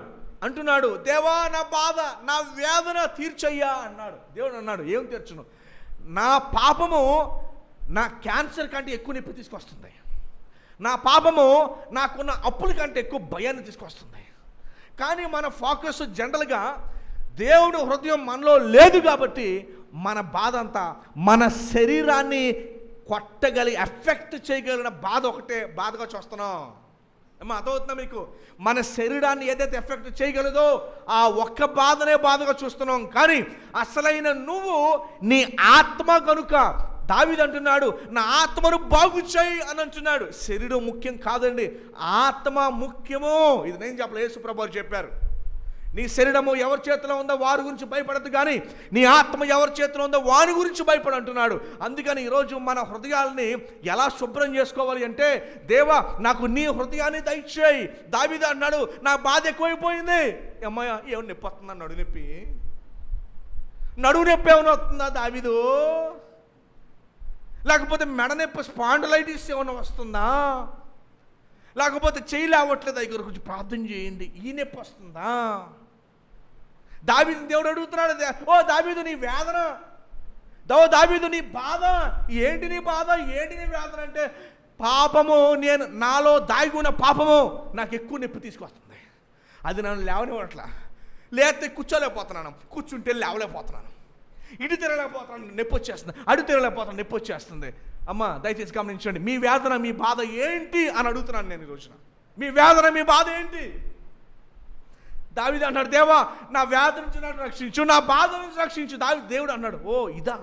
అంటున్నాడు, దేవా నా బాధ, నా వేదన తీర్చయ్యా అన్నాడు. దేవుడు అన్నాడు, ఏం తీర్చును? నా పాపము నా క్యాన్సర్ కంటే ఎక్కువ నొప్పి తీసుకొస్తుంది. నా పాపము నాకున్న అప్పుల కంటే ఎక్కువ భయాన్ని తీసుకొస్తుంది. కానీ మన ఫోకస్ జనరల్గా దేవుడు హృదయం మనలో లేదు కాబట్టి మన బాధ అంతా మన శరీరాన్ని ఎఫెక్ట్ చేయగలిగిన బాధ ఒకటే బాధగా చూస్తున్నాం. ఏమో అర్థమవుతుందా మీకు? మన శరీరాన్ని ఏదైతే ఎఫెక్ట్ చేయగలదో ఆ ఒక్క బాధనే బాధగా చూస్తున్నాం. కానీ అసలైన నువ్వు నీ ఆత్మ కనుక దావీదు అంటున్నాడు, నా ఆత్మను బాగు చేయి అని అంటున్నాడు. శరీరం ముఖ్యం కాదండి, ఆత్మ ముఖ్యము. ఇది నేను చెప్పలే, యేసు ప్రభువు చెప్పారు. నీ శరీరము ఎవరి చేతిలో ఉందో వారి గురించి భయపడద్దు, కానీ నీ ఆత్మ ఎవరి చేతిలో ఉందో వారి గురించి భయపడు అంటున్నాడు. అందుకని ఈరోజు మన హృదయాల్ని ఎలా శుభ్రం చేసుకోవాలి అంటే, దేవా నాకు నీ హృదయాన్ని దయచేయి. దావీదు అన్నాడు, నా బాధ ఎక్కువైపోయింది. అమ్మాయ ఏమన్నా నొప్పి వస్తుందా? నడువు నొప్పి ఏమైనా వస్తుందా దావీదు? లేకపోతే మెడ నొప్పి స్పాండిలైటిస్ ఏమైనా వస్తుందా? లేకపోతే చేయి లేవట్లేదు, దగ్గర కొంచెం ప్రార్థన చేయండి, ఈ నొప్పి వస్తుందా? దావీదు దేవుడు అడుగుతున్నాడు, ఓ దావీదు నీ వేదన, దావీదు నీ బాధ ఏంటి? నీ బాధ ఏంటి? నీ వేదన అంటే, పాపము, నేను నాలో దాగి ఉన్న పాపము నాకు ఎక్కువ నొప్పి తీసుకొస్తుంది. అది నన్ను లేవనివ్వట్లా. లేకపోతే కూర్చోలేకపోతున్నాను, కూర్చుంటే లేవలేకపోతున్నాను, ఇటు తిరగలేకపోతున్నాను, నొప్పి వచ్చేస్తుంది, అటు తిరగలేకపోతున్నాను, నొప్పి వచ్చేస్తుంది. అమ్మ దయచేసి గమనించండి, మీ వేదన మీ బాధ ఏంటి అని అడుగుతున్నాను నేను ఈ రోజున. మీ వేదన మీ బాధ ఏంటి? దావీదు అన్నాడు, దేవా నా వేదన నుంచి నన్ను రక్షించు, నా బాధ నుంచి రక్షించు. దేవుడు అన్నాడు, ఓ ఇదా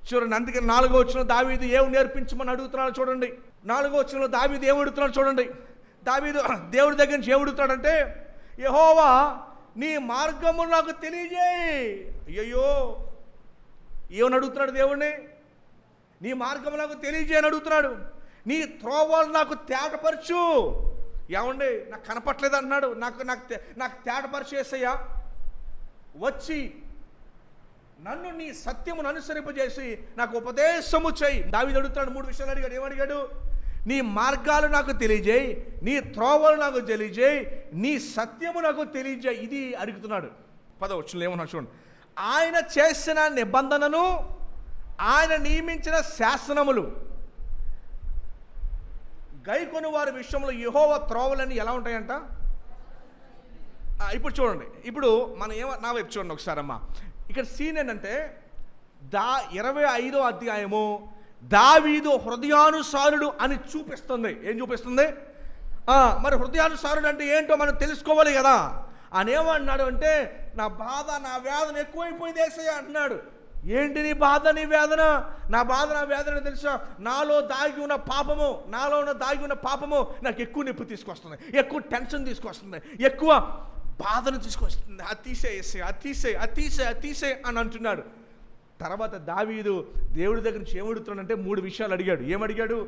చూడండి. అందుకని 4వ వచనంలో దావీదు ఏమి నేర్పించమని అడుగుతున్నాడు చూడండి. 4వ వచనంలో దావీదు ఏమి అడుగుతున్నాడు చూడండి. దావీదు దేవుడి దగ్గర నుంచి ఏమడుగుతాడంటే, యెహోవా నీ మార్గము నాకు తెలియజేయి. అయ్యయ్యో, ఏమని అడుగుతున్నాడు దేవుడిని? నీ మార్గము నాకు తెలియజేయని అడుగుతున్నాడు. నీ త్రోవలు నాకు తేటపరచు. ఏమండి, నాకు కనపట్లేదు అంటున్నాడు. నాకు తేటపరచు యేసయ్యా, వచ్చి నన్ను నీ సత్యమును అనుసరింపజేసి నాకు ఉపదేశము చేయి. దావీదు అడుగుతాడు, 3 విషయాలు అడిగాడు. ఏమడిగాడు? నీ మార్గాలు నాకు తెలియజేయి, నీ త్రోవలు నాకు తెలియజేయి, నీ సత్యము నాకు తెలియజేయి. ఇది అడుగుతున్నాడు. 10వ వచనంలో ఏమన్నా చూడండి. ఆయన చేసిన నిబంధనను, ఆయన నియమించిన శాసనములు గైకొని వారి విషయంలో యెహోవా త్రోవలని ఎలా ఉంటాయంట? ఇప్పుడు చూడండి, ఇప్పుడు మనం నా వైపు చూడండి ఒకసారి అమ్మా. ఇక్కడ సీన్ ఏంటంటే 25వ అధ్యాయము దావీదు హృదయానుసారుడు అని చూపిస్తుంది. ఏం చూపిస్తుంది? మరి హృదయానుసారుడు అంటే ఏంటో మనం తెలుసుకోవాలి కదా. అని ఏమన్నాడు అంటే, నా బాధ నా వేదన ఎక్కువైపోయింది యేసయ్య అంటున్నాడు. ఏంటి నీ బాధ నీ వేదన? నా బాధ నా వేదన తెలుసా? నాలో దాగి ఉన్న పాపము నాకు ఎక్కువ నొప్పి తీసుకొస్తుంది, ఎక్కువ టెన్షన్ తీసుకొస్తుంది, ఎక్కువ బాధను తీసుకొస్తుంది. అతీసే అని అంటున్నాడు. తర్వాత దావీదు దేవుడి దగ్గర నుంచి ఏమడుగుతున్నాడంటే 3 విషయాలు అడిగాడు. ఏమడిగాడు?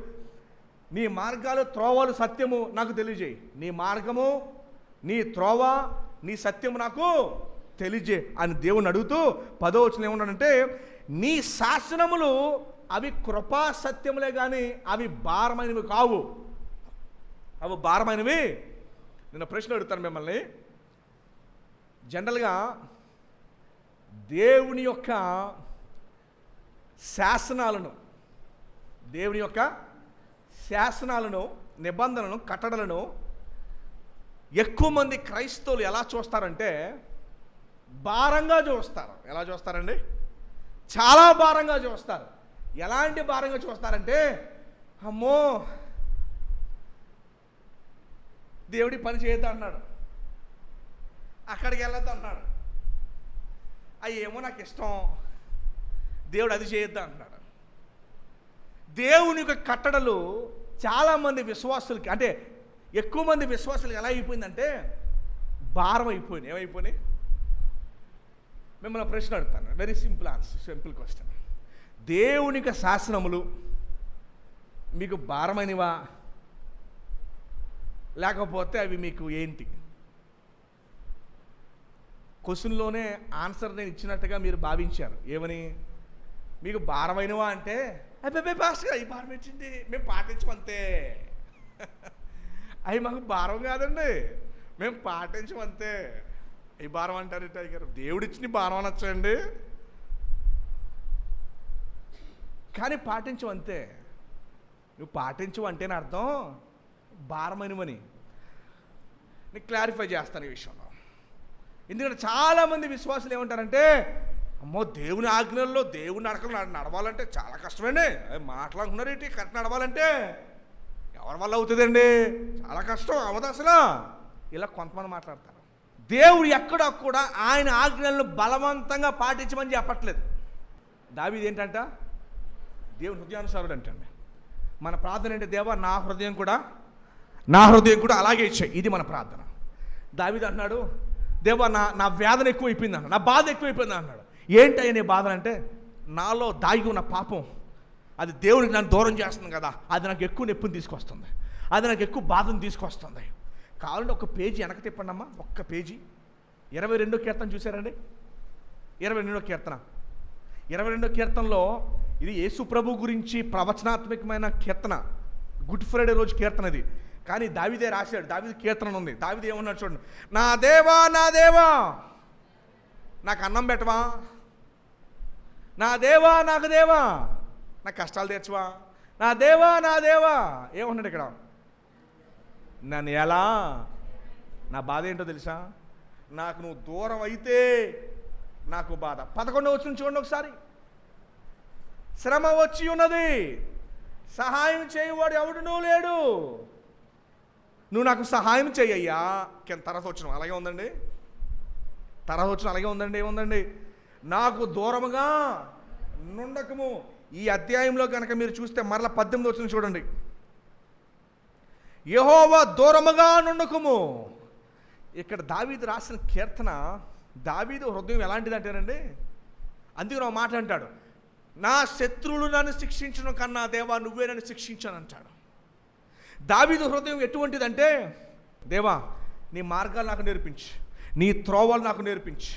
నీ మార్గాలు, త్రోవలు, సత్యము నాకు తెలియజేయి. నీ మార్గము, నీ త్రోవ, నీ సత్యము నాకు తెలియజే అని దేవుని అడుగుతూ 10వ వచనం ఏమన్నాడంటే, నీ శాసనములు అవి కృపా సత్యములే కానీ అవి భారమైనవి కావు. అవి భారమైనవి. నేను ప్రశ్న అడుగుతాను మిమ్మల్ని. జనరల్గా దేవుని యొక్క శాసనాలను, నిబంధనలను, కట్టడలను ఎక్కువ మంది క్రైస్తవులు ఎలా చూస్తారంటే భారంగా చూస్తారు. ఎలా చూస్తారండి? చాలా భారంగా చూస్తారు. ఎలాంటి భారంగా చూస్తారంటే, అమ్మో దేవుడి పని చేయొద్దు అన్నాడు, అక్కడికి వెళ్ళొద్దు అన్నాడు, ఏమో నాకు ఇష్టం, దేవుడు అది చేయొద్దు అంటున్నాడు. దేవుని యొక్క కట్టడలు చాలామంది విశ్వాసులకి, అంటే ఎక్కువ మంది విశ్వాసులకి ఎలా అయిపోయిందంటే భారం అయిపోయింది. ఏమైపోయినాయి? మిమ్మల్ని ప్రశ్న అడుగుతాను, very simple answer, simple question. దేవుని యొక్క శాసనములు మీకు భారమైనవా, లేకపోతే అవి మీకు ఏంటి? క్వశ్చన్లోనే ఆన్సర్ నేను ఇచ్చినట్టుగా మీరు భావించారు. ఏమని? మీకు భారమైనవా అంటే అబ్బాయి పాస్గా ఈ భారం ఇచ్చింది, మేము పాటించమంతే. అవి మాకు భారం కాదండి, మేము పాటించమంతే. ఈ భారం అంటారు టైగర్, దేవుడిచ్చిన భారం అనొచ్చండి, కానీ పాటించమంతే. నువ్వు పాటించవంటేనే అర్థం భారమైనవని. నేను క్లారిఫై చేస్తాను ఈ విషయంలో. ఎందుకంటే చాలామంది విశ్వాసులు ఏమంటారంటే, అమ్మో దేవుని ఆజ్ఞల్లో దేవుని నడకలు నడవాలంటే చాలా కష్టమండి, అవి మాట్లాడుకున్నారు ఏంటి, కరెక్ట్ నడవాలంటే ఎవరి వల్ల అవుతుందండి, చాలా కష్టం అవదు అసలు, ఇలా కొంతమంది మాట్లాడతారు. దేవుడు ఎక్కడా కూడా ఆయన ఆజ్ఞలను బలవంతంగా పాటించమని చెప్పట్లేదు. దావీదు ఏంటంట? దేవుని హృదయానుసారుడు అంటండి. మన ప్రార్థన ఏంటి? దేవా నా హృదయం కూడా అలాగే ఇచ్చాయి, ఇది మన ప్రార్థన. దావీదు అన్నాడు, దేవా నా వేదన ఎక్కువైపోయింది అన్నాడు, నా బాధ ఎక్కువైపోయింది అన్నాడు. ఏంటయ్యా నీ బాధ అంటే, నాలో దాగి ఉన్న పాపం అది దేవుడికి నన్ను దూరం చేస్తుంది కదా, అది నాకు ఎక్కువ నొప్పిని తీసుకొస్తుంది, అది నాకు ఎక్కువ బాధను తీసుకొస్తుంది. కావాలంటే ఒక పేజీ వెనక తిప్పండి అమ్మా, ఒక్క పేజీ. 22వ కీర్తన చూసారండి? 22వ కీర్తన. 22వ కీర్తనలో ఇది యేసు ప్రభు గురించి ప్రవచనాత్మకమైన కీర్తన, గుడ్ ఫ్రైడే రోజు కీర్తన ఇది. కానీ దావీదే రాశాడు, దావీదు కీర్తన ఉంది. దావీదు ఏమన్నాడు చూడండి, నా దేవా నాకు అన్నం పెట్టవా, నా దేవా నాకు కష్టాలు తీర్చవా, నా దేవా ఏమన్నాడు ఇక్కడ? నన్ను ఎలా, నా బాధ ఏంటో తెలుసా, నాకు నువ్వు దూరం అయితే నాకు బాధ. 11వ వచనం చూడండి ఒకసారి. శ్రమ వచ్చి ఉన్నది, సహాయం చేయవాడు ఎవడునూ లేడు, నువ్వు నాకు సహాయం చేయయ్యా. తర్వాత వచ్చిన అలాగే ఉందండి, తర్వాత వచ్చిన అలాగే ఉందండి. ఏముందండి? నాకు దూరముగా నుండకము. ఈ అధ్యాయంలో కనుక మీరు చూస్తే మరలా 18వ వచనం చూడండి. యెహోవా దూరముగా నుండకము. ఇక్కడ దావీదు రాసిన కీర్తన, దావీదు హృదయం ఎలాంటిది అంటేనండి, అందుకు నా మాట అంటాడు, నా శత్రువులు నన్ను శిక్షించడం కన్నా దేవా నువ్వే నన్ను శిక్షించాను అంటాడు. దావీదు హృదయం ఎటువంటిదంటే, దేవా నీ మార్గాలు నాకు నేర్పించు, నీ త్రోవలు నాకు నేర్పించు,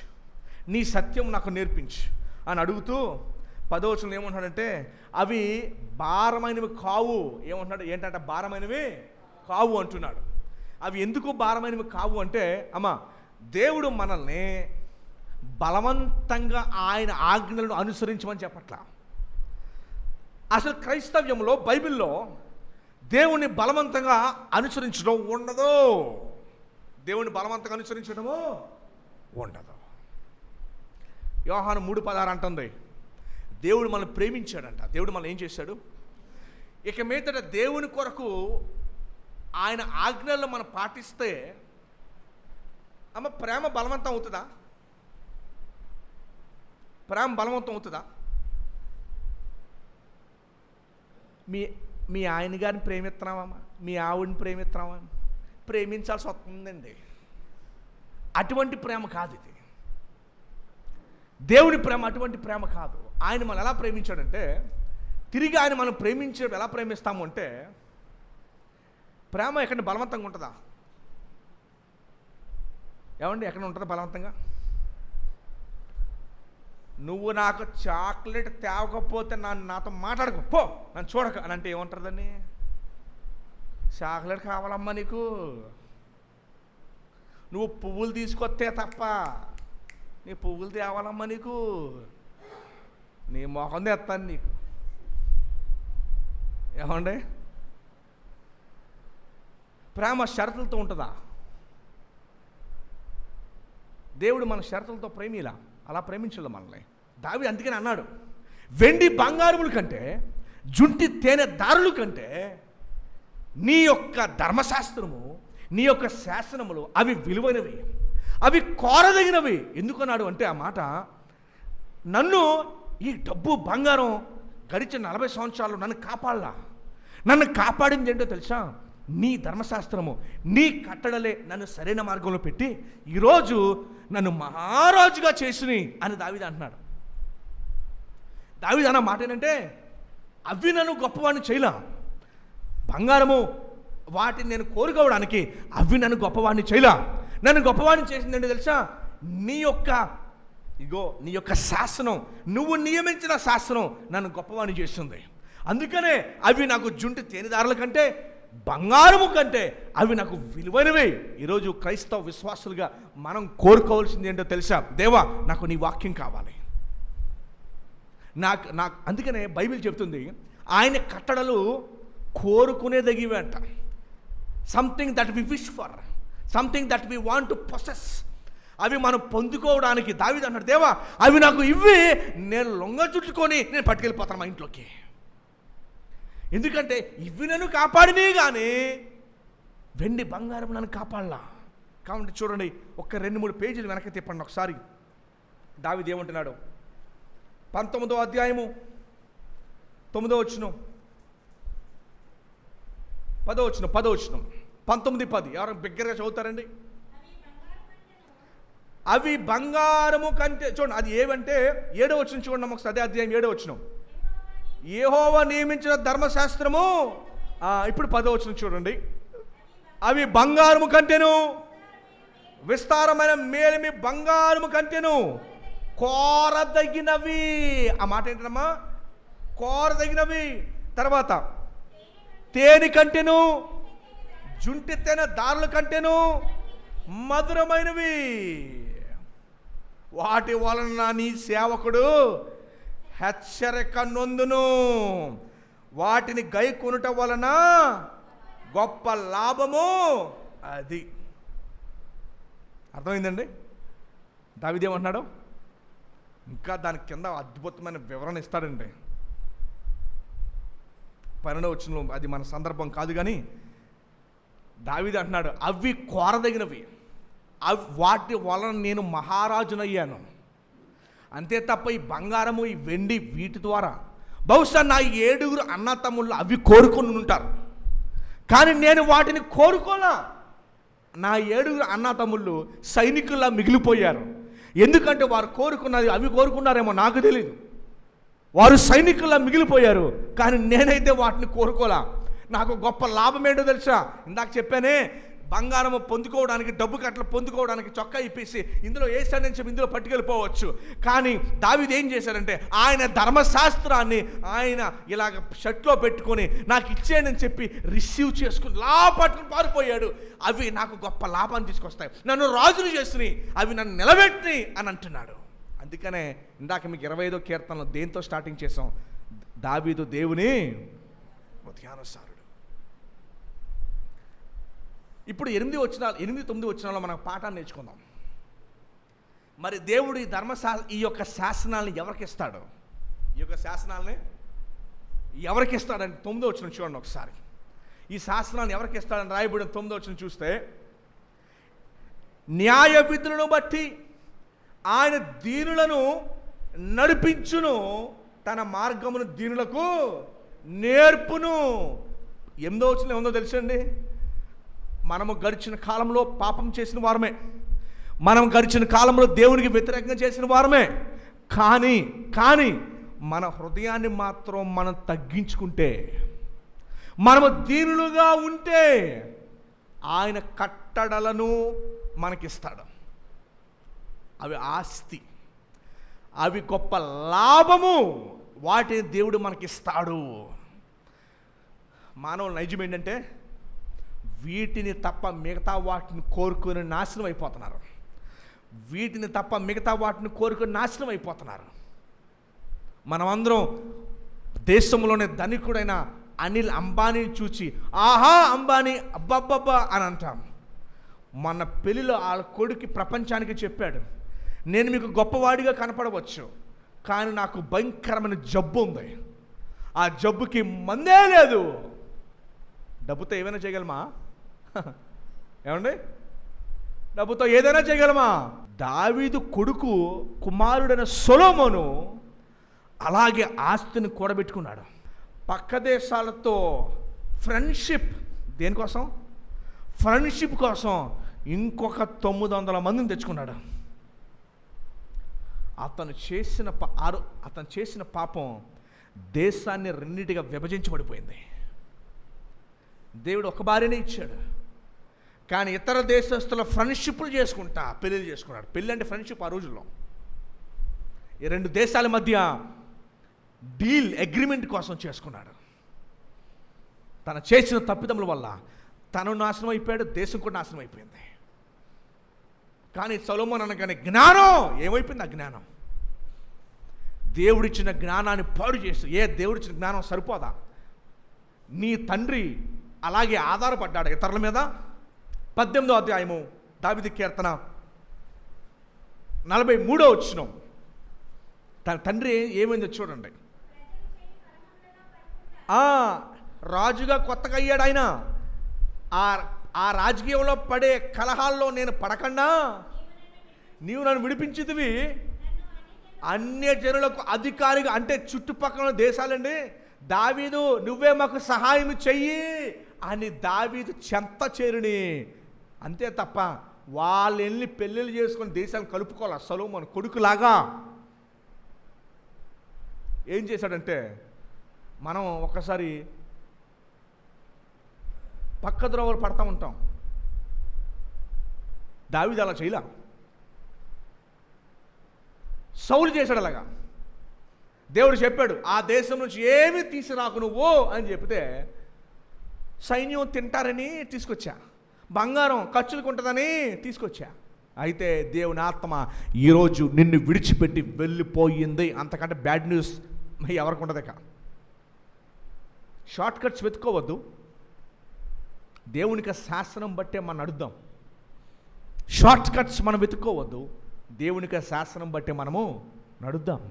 నీ సత్యం నాకు నేర్పించు అని అడుగుతూ 10వ వచనంలో ఏమంటున్నాడంటే, అవి భారమైనవి కావు. ఏమంటున్నాడు? ఏంటంటే భారమైనవి కావు అంటున్నాడు. అవి ఎందుకు భారమైనవి కావు అంటే, అమ్మా దేవుడు మనల్ని బలవంతంగా ఆయన ఆజ్ఞలను అనుసరించమని చెప్పట్లా. అసలు క్రైస్తవ్యంలో, బైబిల్లో దేవుణ్ణి బలవంతంగా అనుసరించడం ఉండదు. దేవుణ్ణి బలవంతంగా అనుసరించడము ఉండదు. యోహాను 3:16 అంటుంది, దేవుడు మనల్ని ప్రేమించాడంట. దేవుడు మనల్ని ఏం చేశాడు? ఇక మీదట దేవుని కొరకు ఆయన ఆజ్ఞలను మనం పాటిస్తే అమ్మ ప్రేమ బలవంతం అవుతుందా? ప్రేమ బలవంతం అవుతుందా? మీ ఆయన గారిని ప్రేమిస్తున్నామమ్మా, మీ ఆవిడని ప్రేమిస్తున్నామా? ప్రేమించాల్సి వస్తుందండి. అటువంటి ప్రేమ కాదు ఇది. దేవుని ప్రేమ అటువంటి ప్రేమ కాదు. ఆయన మనం ఎలా ప్రేమించాడంటే, తిరిగి ఆయన మనం ప్రేమించడం ఎలా ప్రేమిస్తాము అంటే, ప్రేమ ఎక్కడ బలవంతంగా ఉంటుందా? ఏమండి, ఎక్కడ ఉంటుందా బలవంతంగా? నువ్వు నాకు చాక్లెట్ తేవకపోతే నాతో మాట్లాడకు, పో, నన్ను చూడక అని అంటే ఏమంటుందండి? చాక్లెట్ కావాలమ్మా నీకు, నువ్వు పువ్వులు తీసుకొస్తే తప్ప నీ పువ్వులు తేవాలమ్మా నీకు, నీ మొహం తెస్తాను నీకు. ఏమండి, ప్రేమ షరతులతో ఉంటుందా? దేవుడు మన షరతులతో ప్రేమిలా, అలా ప్రేమించదు మనల్ని. దావీదు అందుకని అన్నాడు, వెండి బంగారముల కంటే, జుంటి తేనె దారుల కంటే నీ యొక్క ధర్మశాస్త్రము, నీ యొక్క శాసనములు అవి విలువైనవి, అవి కోరదగినవి. ఎందుకన్నాడు అంటే, ఆ మాట నన్ను ఈ డబ్బు బంగారం గడిచిన 40 సంవత్సరాలు నన్ను కాపాడలా. నన్ను కాపాడింది ఏంటో తెలుసా? నీ ధర్మశాస్త్రము, నీ కట్టడలే నన్ను సరైన మార్గంలో పెట్టి ఈరోజు నన్ను మహారాజుగా చేసిని అని దావీదు అంటున్నాడు. దావీదు అన్న మాట ఏంటంటే, అవి నన్ను గొప్పవాడిని చేయలా. బంగారము వాటిని నేను కోరుకోవడానికి అవి నన్ను గొప్పవాడిని చేయలా. నన్ను గొప్పవాడిని చేసిందంటే తెలుసా? నీ యొక్క శాసనం, నువ్వు నియమించిన శాసనం నన్ను గొప్పవాడిని చేస్తుంది. అందుకనే అవి నాకు జుంటి తేనెదారుల కంటే, బంగారము కంటే అవి నాకు విలువైనవి. ఈరోజు క్రైస్తవ విశ్వాసులుగా మనం కోరుకోవాల్సింది ఏంటో తెలుసా? దేవా, నాకు నీ వాక్యం కావాలి. నాకు అందుకనే బైబిల్ చెప్తుంది, ఆయన కట్టడలు కోరుకునేదగివి అంట. Something that we wish for, something that we want to possess. అవి మనం పొందుకోవడానికి దావీదు అన్నాడు, దేవా అవి నాకు ఇవ్వి, నేను లొంగ చుట్టుకొని నేను పట్టుకెళ్ళిపోతాను మా ఇంట్లోకి. ఎందుకంటే ఇవి నన్ను కాపాడినే కానీ వెండి బంగారం నన్ను కాపాడలా. కాబట్టి చూడండి, ఒక 2-3 పేజీలు వెనక్కి తిప్పండి ఒకసారి. దావీదు ఏమంటున్నాడు? 19వ అధ్యాయము 9వ వచనం, 10వ వచనం, 19:10. ఎవరు బిగ్గరగా చదువుతారండి? అవి బంగారము కంటే, చూడండి అది ఏవంటే 7వ వచనం చూడండి ఒకసారి. అదే అధ్యాయం 7వ వచనం. యెహోవా నియమించిన ధర్మశాస్త్రము. ఇప్పుడు 10వ వచనం చూడండి. అవి బంగారము కంటేను, విస్తారమైన మేలిమి బంగారము కంటేను కోరదగినవి. ఆ మాట ఏంటమ్మా? కోరదగినవి. తర్వాత తేనె కంటేను, జుంటి తేనె దారుల కంటేను మధురమైనవి. వాటి వలన నీ సేవకుడు హెచ్చరిక నొందును. వాటిని గై కొనుట వలన గొప్ప లాభము. అది అర్థమైందండి? దావీదు ఏమంటున్నాడు? ఇంకా దాని కింద అద్భుతమైన వివరణ ఇస్తాడండి. 12వ వచనంలో, అది మన సందర్భం కాదు కానీ దావీదు అంటున్నాడు, అవి కోరదగినవి, అవి వాటి వలన నేను మహారాజునయ్యాను. అంతే తప్ప ఈ బంగారము, ఈ వెండి, వీటి ద్వారా బహుశా నా 7 అన్నతమ్ముళ్ళు అవి కోరుకొని ఉంటారు, కానీ నేను వాటిని కోరుకోలా. నా 7 అన్నతమ్ముళ్ళు సైనికుల్లా మిగిలిపోయారు. ఎందుకంటే వారు కోరుకున్నది అవి కోరుకున్నారేమో నాకు తెలియదు. వారు సైనికుల్లా మిగిలిపోయారు, కానీ నేనైతే వాటిని కోరుకోలా. నాకు గొప్ప లాభం ఏంటో తెలుసా? ఇందాక చెప్పానే, బంగారము పొందుకోవడానికి, డబ్బు కట్టలు పొందుకోవడానికి చొక్కా ఇప్పేసి ఇందులో వేసాడని చెప్పి ఇందులో పట్టుకెళ్ళిపోవచ్చు. కానీ దావీదు ఏం చేశాడంటే, ఆయన ధర్మశాస్త్రాన్ని ఆయన ఇలాగ షర్ట్లో పెట్టుకొని నాకు ఇచ్చేయని చెప్పి రిసీవ్ చేసుకుని పట్టుకుని పారిపోయాడు. అవి నాకు గొప్ప లాభాన్ని తీసుకొస్తాయి, నన్ను రాజును చేసినాయి, అవి నన్ను నిలబెట్టినాయి అని అంటున్నాడు. అందుకనే ఇందాక మీకు 25వ కీర్తనలో దేంతో స్టార్టింగ్ చేసాం? దావీదు దేవుని ధ్యానసారుడు. ఇప్పుడు 8-9 వచనాల్లో మనం పాఠాన్ని నేర్చుకుందాం. మరి దేవుడు ఈ యొక్క శాసనాలను ఎవరికి ఇస్తాడు? ఈ యొక్క శాసనాలని ఎవరికి ఇస్తాడని 9వ వచనం చూడండి ఒకసారి. ఈ శాసనాన్ని ఎవరికి ఇస్తాడని రాయబడిన 9వ వచనం చూస్తే, న్యాయ విధులను బట్టి ఆయన దీనులను నడిపించును, తన మార్గమును దీనులకు నేర్పును. 8వ వచనం ఏముందో తెలుసండి? మనము గడిచిన కాలంలో పాపం చేసిన వారమే, మనం గడిచిన కాలంలో దేవునికి వ్యతిరేకంగా చేసిన వారమే. కానీ మన హృదయాన్ని మాత్రం మనం తగ్గించుకుంటే, మనము దీనులుగా ఉంటే ఆయన కట్టడలను మనకిస్తాడు. అవి ఆస్తి, అవి గొప్ప లాభము, వాటిని దేవుడు మనకిస్తాడు. మానవుల నైజం ఏంటంటే, వీటిని తప్ప మిగతా వాటిని కోరుకొని నాశనం అయిపోతున్నారు. వీటిని తప్ప మిగతా వాటిని కోరుకొని నాశనం అయిపోతున్నారు. మనమందరం దేశంలోనే ధనికుడైన అనిల్ అంబానీని చూచి ఆహా అంబానీ అబ్బబ్బబ్బా అని అంటాం. మన పెళ్ళిలో వాళ్ళ కొడుకు ప్రపంచానికి చెప్పాడు, నేను మీకు గొప్పవాడిగా కనపడవచ్చు, కానీ నాకు భయంకరమైన జబ్బు ఉంది, ఆ జబ్బుకి మందే లేదు. డబ్బుతో ఏమైనా చేయగలమా? ఏమండి? డబ్బుతో ఏదైనా చేయగలమా? దావీదు కొడుకు కుమారుడైన సొలొమోను అలాగే ఆస్తిని కూడబెట్టుకున్నాడు. పక్క దేశాలతో ఫ్రెండ్షిప్, దేనికోసం? ఫ్రెండ్షిప్ కోసం ఇంకొక 900 మందిని తెచ్చుకున్నాడు. అతను చేసిన పాపం దేశాన్ని రెండింటిగా విభజించబడిపోయింది. దేవుడు ఒక భార్యనే ఇచ్చాడు, కానీ ఇతర దేశస్తుల ఫ్రెండ్షిప్లు చేసుకుంటా పెళ్ళిళ్ళు చేసుకున్నాడు. పెళ్ళి అంటే ఫ్రెండ్షిప్ ఆ రోజుల్లో. ఈ 2 దేశాల మధ్య అగ్రిమెంట్ కోసం చేసుకున్నాడు. తను చేసిన తప్పిదముల వల్ల తను నాశనం అయిపోయాడు, దేశం కూడా నాశనం అయిపోయింది. కానీ సొలొమోను అనగానే జ్ఞానం ఏమైపోయింది? ఆ జ్ఞానం, దేవుడిచ్చిన జ్ఞానాన్ని పాడు చేసి, దేవుడిచ్చిన జ్ఞానం సరిపోదా? నీ తండ్రి అలాగే ఆధారపడ్డాడు ఇతరుల మీద. 18వ అధ్యాయము దావీదు కీర్తన 43వ వచనం. తన తండ్రి ఏమైందో చూడండి. రాజుగా కొత్తగా అయ్యాడు ఆయన. ఆ రాజకీయంలో పడే కలహాల్లో నేను పడకుండా నీవు నన్ను విడిపించితివి. అన్య జనులకు అధికారిగా, అంటే చుట్టుపక్కల దేశాలండి, దావీదు నువ్వే మాకు సహాయం చెయ్యి అని దావీదు చెంత చేరుని. అంతే తప్ప వాళ్ళు వెళ్ళి పెళ్ళిళ్ళు చేసుకొని దేశాలను కలుపుకోవాలి. సొలొమోను కొడుకులాగా ఏం చేశాడంటే, మనం ఒక్కసారి పక్క ద్రోవలు పడతా ఉంటాం. దావీదు అలా చేయలా. సౌలు చేశాడు అలాగా. దేవుడు చెప్పాడు, ఆ దేశం నుంచి ఏమీ తీసుకురాకు నువ్వు అని చెప్తే సైన్యం తింటారని తీసుకొచ్చా, బంగారం ఖర్చులకు ఉంటుందని తీసుకొచ్చా. అయితే దేవుని ఆత్మ ఈరోజు నిన్ను విడిచిపెట్టి వెళ్ళిపోయింది. అంతకంటే బ్యాడ్ న్యూస్ ఎవరికి ఉండదు. షార్ట్ కట్స్ వెతుక్కోవద్దు. దేవునికి శాసనం బట్టే మనం నడుద్దాం. షార్ట్ కట్స్ మనం వెతుక్కోవద్దు. దేవునికి శాసనం బట్టే మనము నడుద్దాం.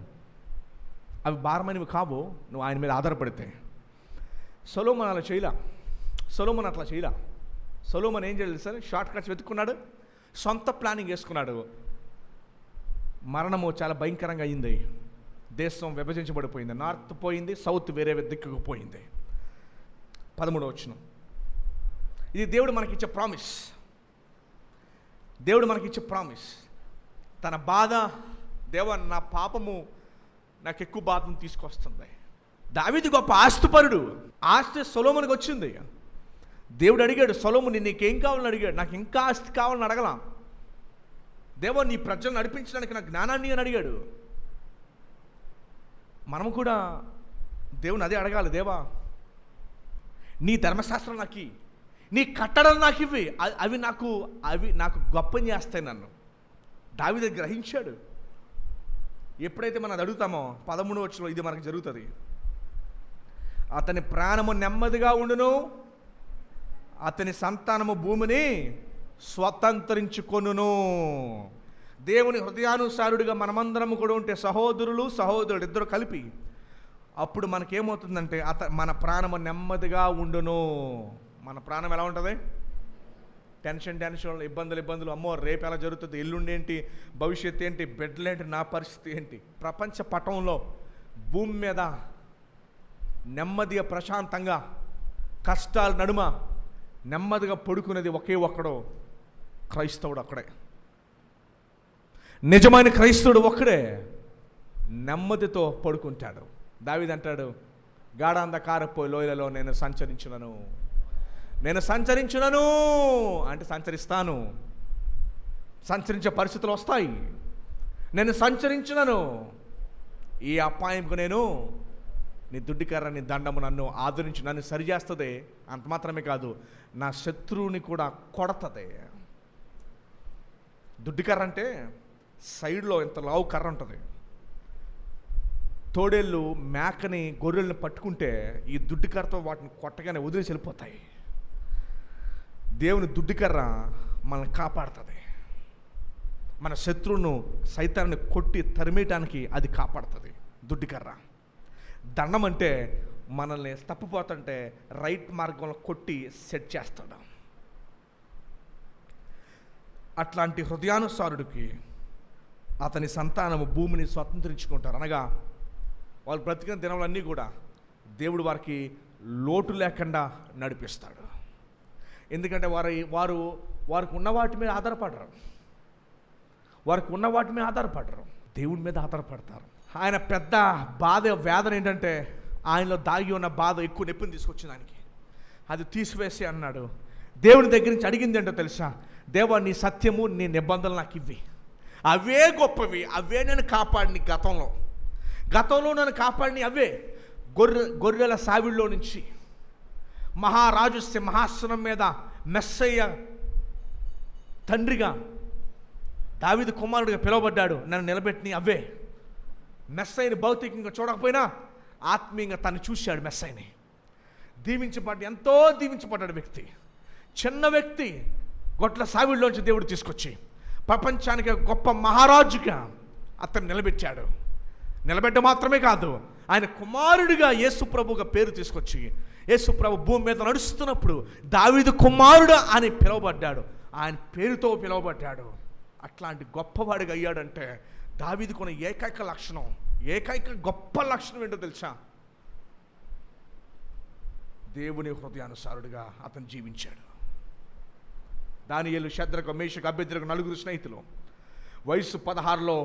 అవి భారమైనవి కావు నువ్వు ఆయన మీద ఆధారపడితే. సొలొమోను అలా చేయలా. సొలొమోను అట్లా చేయలా. సొలొమోను ఏం చేయలేదు సార్? షార్ట్ కట్స్ వెతుక్కున్నాడు, సొంత ప్లానింగ్ వేసుకున్నాడు. మరణము చాలా భయంకరంగా అయింది. దేశం విభజించబడిపోయింది. నార్త్ పోయింది, సౌత్ వేరే దిక్కుకు పోయింది. 13వ వచనం. ఇది దేవుడు మనకిచ్చే ప్రామిస్. దేవుడు మనకిచ్చే ప్రామిస్. తన బాధ, దేవా నా పాపము నాకు ఎక్కువ బాధను తీసుకొస్తుంది. దావీదు గొప్ప ఆస్తిపరుడు. ఆస్తి సొలొమోనుకి వచ్చింది. దేవుడు అడిగాడు, సొలొమోను నీకేం కావాలని అడిగాడు. నాకు ఇంకా ఆస్తి కావాలని అడగలా. దేవా నీ ప్రజలను నడిపించడానికి నాకు జ్ఞానాన్ని అని అడిగాడు. మనము కూడా దేవుని అదే అడగాలి. దేవా నీ ధర్మశాస్త్రం నాకు, నీ కట్టడలు నాకు ఇవి, అవి నాకు గొప్పని చేస్తాయి నన్ను. దావీదు గ్రహించాడు. ఎప్పుడైతే మనం అది అడుగుతామో 13వ వచనంలో ఇది మనకు జరుగుతుంది. అతని ప్రాణము నెమ్మదిగా ఉండును, అతని సంతానము భూమిని స్వతంత్రించుకొనును. దేవుని హృదయానుసారుడిగా మనమందరము కూడా ఉంటే, సహోదరుడు ఇద్దరు కలిపి, అప్పుడు మనకేమవుతుందంటే మన ప్రాణము నెమ్మదిగా ఉండును. మన ప్రాణం ఎలా ఉంటుంది? టెన్షన్, ఇబ్బందులు, అమ్మో రేపు ఎలా జరుగుతుంది, ఎల్లుండి ఏంటి, భవిష్యత్తు ఏంటి, బిడ్డలేంటి, నా పరిస్థితి ఏంటి. ప్రపంచ పటంలో భూమి మీద నెమ్మదిగా ప్రశాంతంగా కష్టాల నడుమ నెమ్మదిగా పడుకునేది ఒకే ఒక్కడు, క్రైస్తవుడు ఒక్కడే. నిజమైన క్రైస్తవుడు ఒక్కడే నెమ్మదితో పడుకుంటాడు. దావీదు అంటాడు, గాఢాంధకారపు లోయలలో నేను సంచరించునను అంటే సంచరిస్తాను. సంచరించే పరిస్థితులు వస్తాయి. నేను సంచరించునను, ఈ అపాయంకు నేను నీ దుడ్డికర్ర నీ దండము నన్ను ఆదరించి నన్ను సరిచేస్తుంది. అంత మాత్రమే కాదు, నా శత్రువుని కూడా కొడతది. దుడ్డికర్ర అంటే సైడ్లో ఇంత లావు కర్ర ఉంటుంది. తోడేళ్ళు మేకని గొర్రెల్ని పట్టుకుంటే ఈ దుడ్డికర్రతో వాటిని కొట్టగానే వదిలేసి వెళ్ళిపోతాయి. దేవుని దుడ్డికర్ర మనల్ని కాపాడుతుంది. మన శత్రువును సైతాన్ని కొట్టి తరిమేయటానికి అది కాపాడుతుంది దుడ్డికర్ర. దండం అంటే మనల్ని తప్పిపోతుంటే రైట్ మార్గంలో కొట్టి సెట్ చేస్తాడు. అట్లాంటి హృదయానుసారుడికి అతని సంతానము భూమిని స్వతంత్రించుకుంటారు. అనగా వాళ్ళు బ్రతికిన దినాలన్నీ కూడా దేవుడు వారికి లోటు లేకుండా నడిపిస్తాడు. ఎందుకంటే వారికి ఉన్న వాటి మీద ఆధారపడరు, వారికి ఉన్న వాటి మీద ఆధారపడరు, దేవుడి మీద ఆధారపడతారు. ఆయన పెద్ద బాధ వేదన ఏంటంటే ఆయనలో దాగి ఉన్న బాధ ఎక్కువ నొప్పిని తీసుకొచ్చింది ఆయనకి. అది తీసివేసి అన్నాడు, దేవుని దగ్గర నుంచి అడిగింది ఏంటో తెలుసా, దేవా నీ సత్యము నీ నిబంధనలు నాకు ఇవ్వి, అవే గొప్పవి, అవే నేను కాపాడిని గతంలో నన్ను కాపాడిని అవే. గొర్రెల సావిళ్ళలో నుంచి మహారాజు సింహాసనం మీద మెస్సయ్య తండ్రిగా దావీదు కుమారుడిగా పిలువబడ్డాడు, నన్ను నిలబెట్టిని అవే. మెస్సయ్యని భౌతికంగా చూడకపోయినా ఆత్మీయంగా తను చూశాడు. మెస్సయ్యని ఎంతో దీవించబడ్డాడు వ్యక్తి, చిన్న వ్యక్తి. గొట్ల సావిళ్ళలోంచి దేవుడు తీసుకొచ్చి ప్రపంచానికి గొప్ప మహారాజుగా అతను నిలబెట్టాడు. నిలబెట్ట మాత్రమే కాదు, ఆయన కుమారుడిగా యేసుప్రభుగా పేరు తీసుకొచ్చి యేసుప్రభు భూమి మీద నడుస్తున్నప్పుడు దావీదు కుమారుడు అని పిలువబడ్డాడు, ఆయన పేరుతో పిలువబడ్డాడు. అట్లాంటి గొప్పవాడిగా అయ్యాడంటే దావీదుకున్న ఏకైక గొప్ప లక్షణం ఏంటో తెలుసా, దేవుని హృదయానుసారుడిగా అతను జీవించాడు. దానియేలు, షద్రకు, మేషకు, అబేద్నెగో 4 స్నేహితులు వయసు 16లో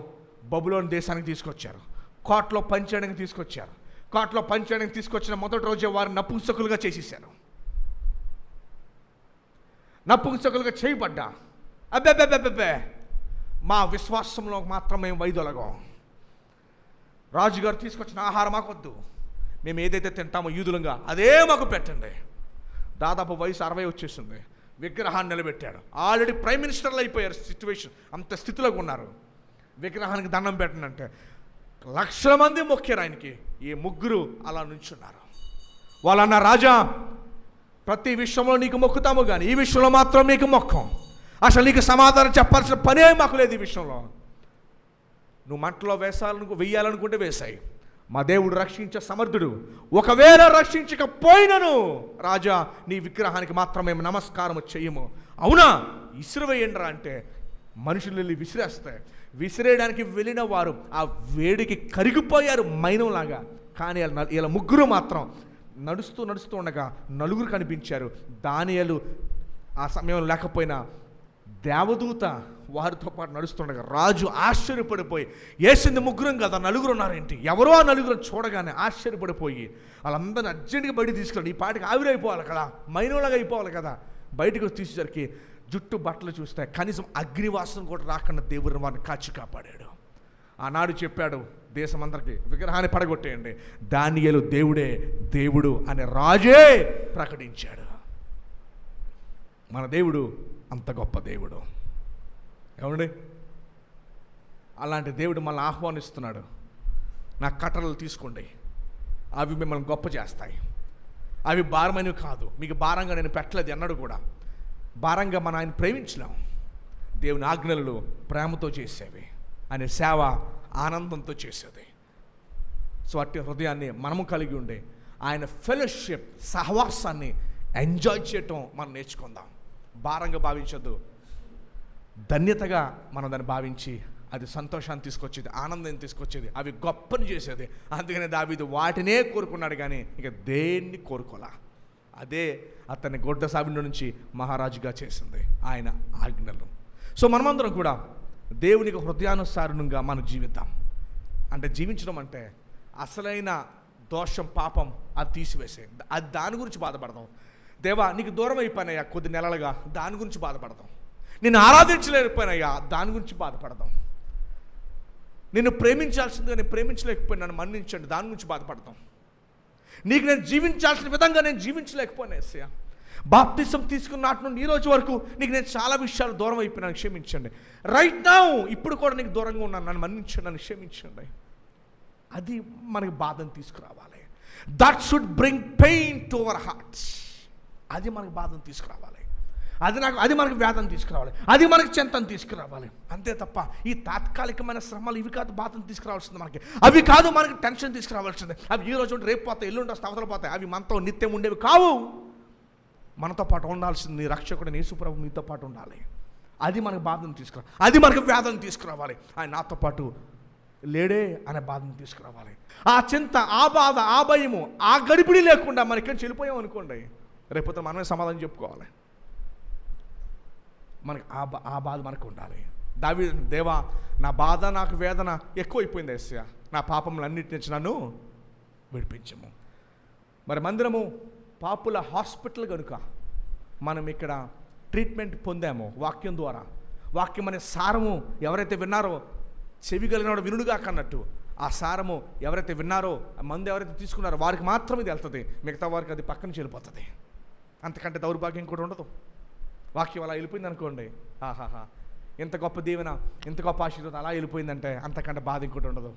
బబులోను దేశానికి తీసుకొచ్చారు. కోటలో పనిచేయడానికి తీసుకొచ్చారు. కోటలో పనిచేయడానికి తీసుకొచ్చిన మొదటి రోజే వారు నపుంసకులుగా చేసేసారు. నపుంసకులుగా చేయబడ్డా అబ్బే మా విశ్వాసంలో మాత్రం మేము వైదొలగం. రాజుగారు తీసుకొచ్చిన ఆహారం మాకొద్దు, మేము ఏదైతే తింటామో యూదులంగా అదే మాకు పెట్టండి. దాదాపు వయసు 60 వచ్చేసింది. విగ్రహాన్ని నిలబెట్టాడు. ఆల్రెడీ ప్రైమ్ మినిస్టర్లు అయిపోయారు. సిచ్యువేషన్ అంత స్థితిలోకి ఉన్నారు. విగ్రహానికి దండం పెట్టండి అంటే లక్షల మంది మొక్కారు ఆయనకి. ఈ ముగ్గురు అలా నుంచున్నారు. వాళ్ళన్న, రాజా ప్రతి విషయంలో నీకు మొక్కుతాము కానీ ఈ విషయంలో మాత్రం నీకు మొక్కం. అసలు నీకు సమాధానం చెప్పాల్సిన పనే మాకు లేదు. ఈ విషయంలో నువ్వు మంటలో వెయ్యాలనుకుంటే వేసాయి, మా దేవుడు రక్షించే సమర్థుడు. ఒకవేళ రక్షించకపోయినను రాజా నీ విగ్రహానికి మాత్రం మేము నమస్కారం చేయము. అవునా, ఇసురువేయండిరా అంటే మనుషులు వెళ్ళి విసిరేస్తాయి. విసిరేయడానికి వెళ్ళిన వారు ఆ వేడికి కరిగిపోయారు మైనంలాగా. కానీ ఇలా ముగ్గురు మాత్రం నడుస్తూ ఉండగా 4 కనిపించారు. దానియేలు ఆ సమయంలో లేకపోయినా దేవదూత వారితో పాటు నడుస్తుండగా రాజు ఆశ్చర్యపడిపోయి, వేసింది ముగ్గురం కదా 4 ఉన్నారేంటి, ఎవరో ఆ 4 చూడగానే ఆశ్చర్యపడిపోయి వాళ్ళందరినీ అర్జెంటుగా బయట తీసుకెళ్ళి ఈ పాటికి ఆవిరైపోవాలి కదా, మైనంలాగా అయిపోవాలి కదా. బయటకు తీసేసరికి జుట్టు బట్టలు చూస్తే కనీసం అగ్నివాసన కూడా రాకుండా దేవుడిని వారిని కాచి కాపాడాడు. ఆనాడు చెప్పాడు దేశమందరికి, విగ్రహాన్ని పడగొట్టేయండి, దానియేలు దేవుడే దేవుడు అని రాజే ప్రకటించాడు. మన దేవుడు అంత గొప్ప దేవుడు. ఏమండి, అలాంటి దేవుడు మనల్ని ఆహ్వానిస్తున్నాడు. నా కట్టడలు తీసుకోండి, అవి మిమ్మల్ని గొప్ప చేస్తాయి. అవి భారమైనవి కాదు, మీకు భారంగా నేను పెట్టలేదు ఎన్నడూ కూడా. భారంగా మన ఆయన ప్రేమించలేం. దేవుని ఆజ్ఞలు ప్రేమతో చేసేవి, అనే సేవ ఆనందంతో చేసేది. సో అట్టి హృదయాన్ని మనము కలిగి ఉండే ఆయన ఫెలోషిప్ సహవాసాన్ని ఎంజాయ్ చేయటం మనం నేర్చుకుందాం. భారంగా భావించద్దు, ధన్యతగా మనం దాన్ని భావించి అది సంతోషాన్ని తీసుకొచ్చేది, ఆనందాన్ని తీసుకొచ్చేది, అవి గొప్పని చేసేది. అందుకనే దావీదు వాటినే కోరుకున్నాడు కానీ ఇక దేన్ని కోరుకోలా. అదే అతన్ని గొడ్డ సావిలో నుంచి మహారాజుగా చేసింది ఆయన ఆజ్ఞలు. సో మనమందరం కూడా దేవునికి హృదయానుసారంగా మనం జీవిద్దాం. అంటే జీవించడం అంటే అసలైన దోషం, పాపం అది తీసివేసే, అది దాని గురించి బాధపడదాం. దేవా నీకు దూరం అయిపోయినాయా కొద్ది నెలలుగా, దాని గురించి బాధపడదాం. నిన్ను ఆరాధించలేకపోయినాయా, దాని గురించి బాధపడదాం. నిన్ను ప్రేమించాల్సిందిగా నేను ప్రేమించలేకపోయినా నన్ను మన్నించండి, దాని గురించి బాధపడతాం. నీకు నేను జీవించాల్సిన విధంగా నేను జీవించలేకపోయినా ఎస్సయ్యా, బాప్తిసం తీసుకున్న నాటి నుండి ఈ రోజు వరకు నీకు నేను చాలా విషయాలు దూరం అయిపోయినాను, క్షమించండి. రైట్ నౌ ఇప్పుడు కూడా నీకు దూరంగా ఉన్నాను, నన్ను మన్నించండి, నన్ను క్షమించండి. అది మనకి బాధను తీసుకురావాలి. That should bring pain to our hearts. అది మనకి బాధను తీసుకురావాలి. అది మనకు వేదన తీసుకురావాలి, అది మనకి చింతను తీసుకురావాలి. అంతే తప్ప ఈ తాత్కాలికమైన శ్రమలు ఇవి కాదు బాధను తీసుకురావాల్సింది మనకి. అవి కాదు మనకి టెన్షన్ తీసుకురావాల్సింది. అవి ఈ రోజు రేపు పోతాయి, ఎల్లుండి వస్తే అవతల పోతాయి. అవి మనతో నిత్యం ఉండేవి కావు. మనతో పాటు ఉండాల్సింది నీ రక్షకుడు యేసుప్రభు నీతో పాటు ఉండాలి. అది మనకు బాధను తీసుకురావాలి, అది మనకు వేదన తీసుకురావాలి. ఆయన నాతో పాటు లేడే అనే బాధను తీసుకురావాలి. ఆ చింత, ఆ బాధ, ఆ భయము, ఆ గడిపిడి లేకుండా మన ఇక్కడి నుంచి వెళ్ళిపోయాం అనుకోండి, రేపొద్దున మనమే సమాధానం చెప్పుకోవాలి. మనకి ఆ బాధ మనకు ఉండాలి. దేవా నా బాధ, నాకు వేదన ఎక్కువైపోయింది యేసయ్య, నా పాపములన్నిటి నుంచి నన్ను విడిపించము. మరి మందిరము పాపుల హాస్పిటల్ కనుక మనం ఇక్కడ ట్రీట్మెంట్ పొందామో వాక్యం ద్వారా, వాక్యం అనే సారము ఎవరైతే విన్నారో, చెవి కలిగినాడు వినుడుగా కన్నట్టు ఆ సారము ఎవరైతే విన్నారో, మందు ఎవరైతే తీసుకున్నారో వారికి మాత్రం ఇది వెళ్తుంది, మిగతా వారికి అది పక్కన వెళ్ళిపోతుంది. అంతకంటే దౌర్భాగ్యం కూడా ఉండదు. వాక్యం అలా వెళ్ళిపోయింది అనుకోండి, ఆహాహా ఎంత గొప్ప దీవెన, ఎంత గొప్ప ఆశీర్వాదం అలా వెళ్ళిపోయిందంటే అంతకంటే బాధ ఇంకోటి ఉండదు.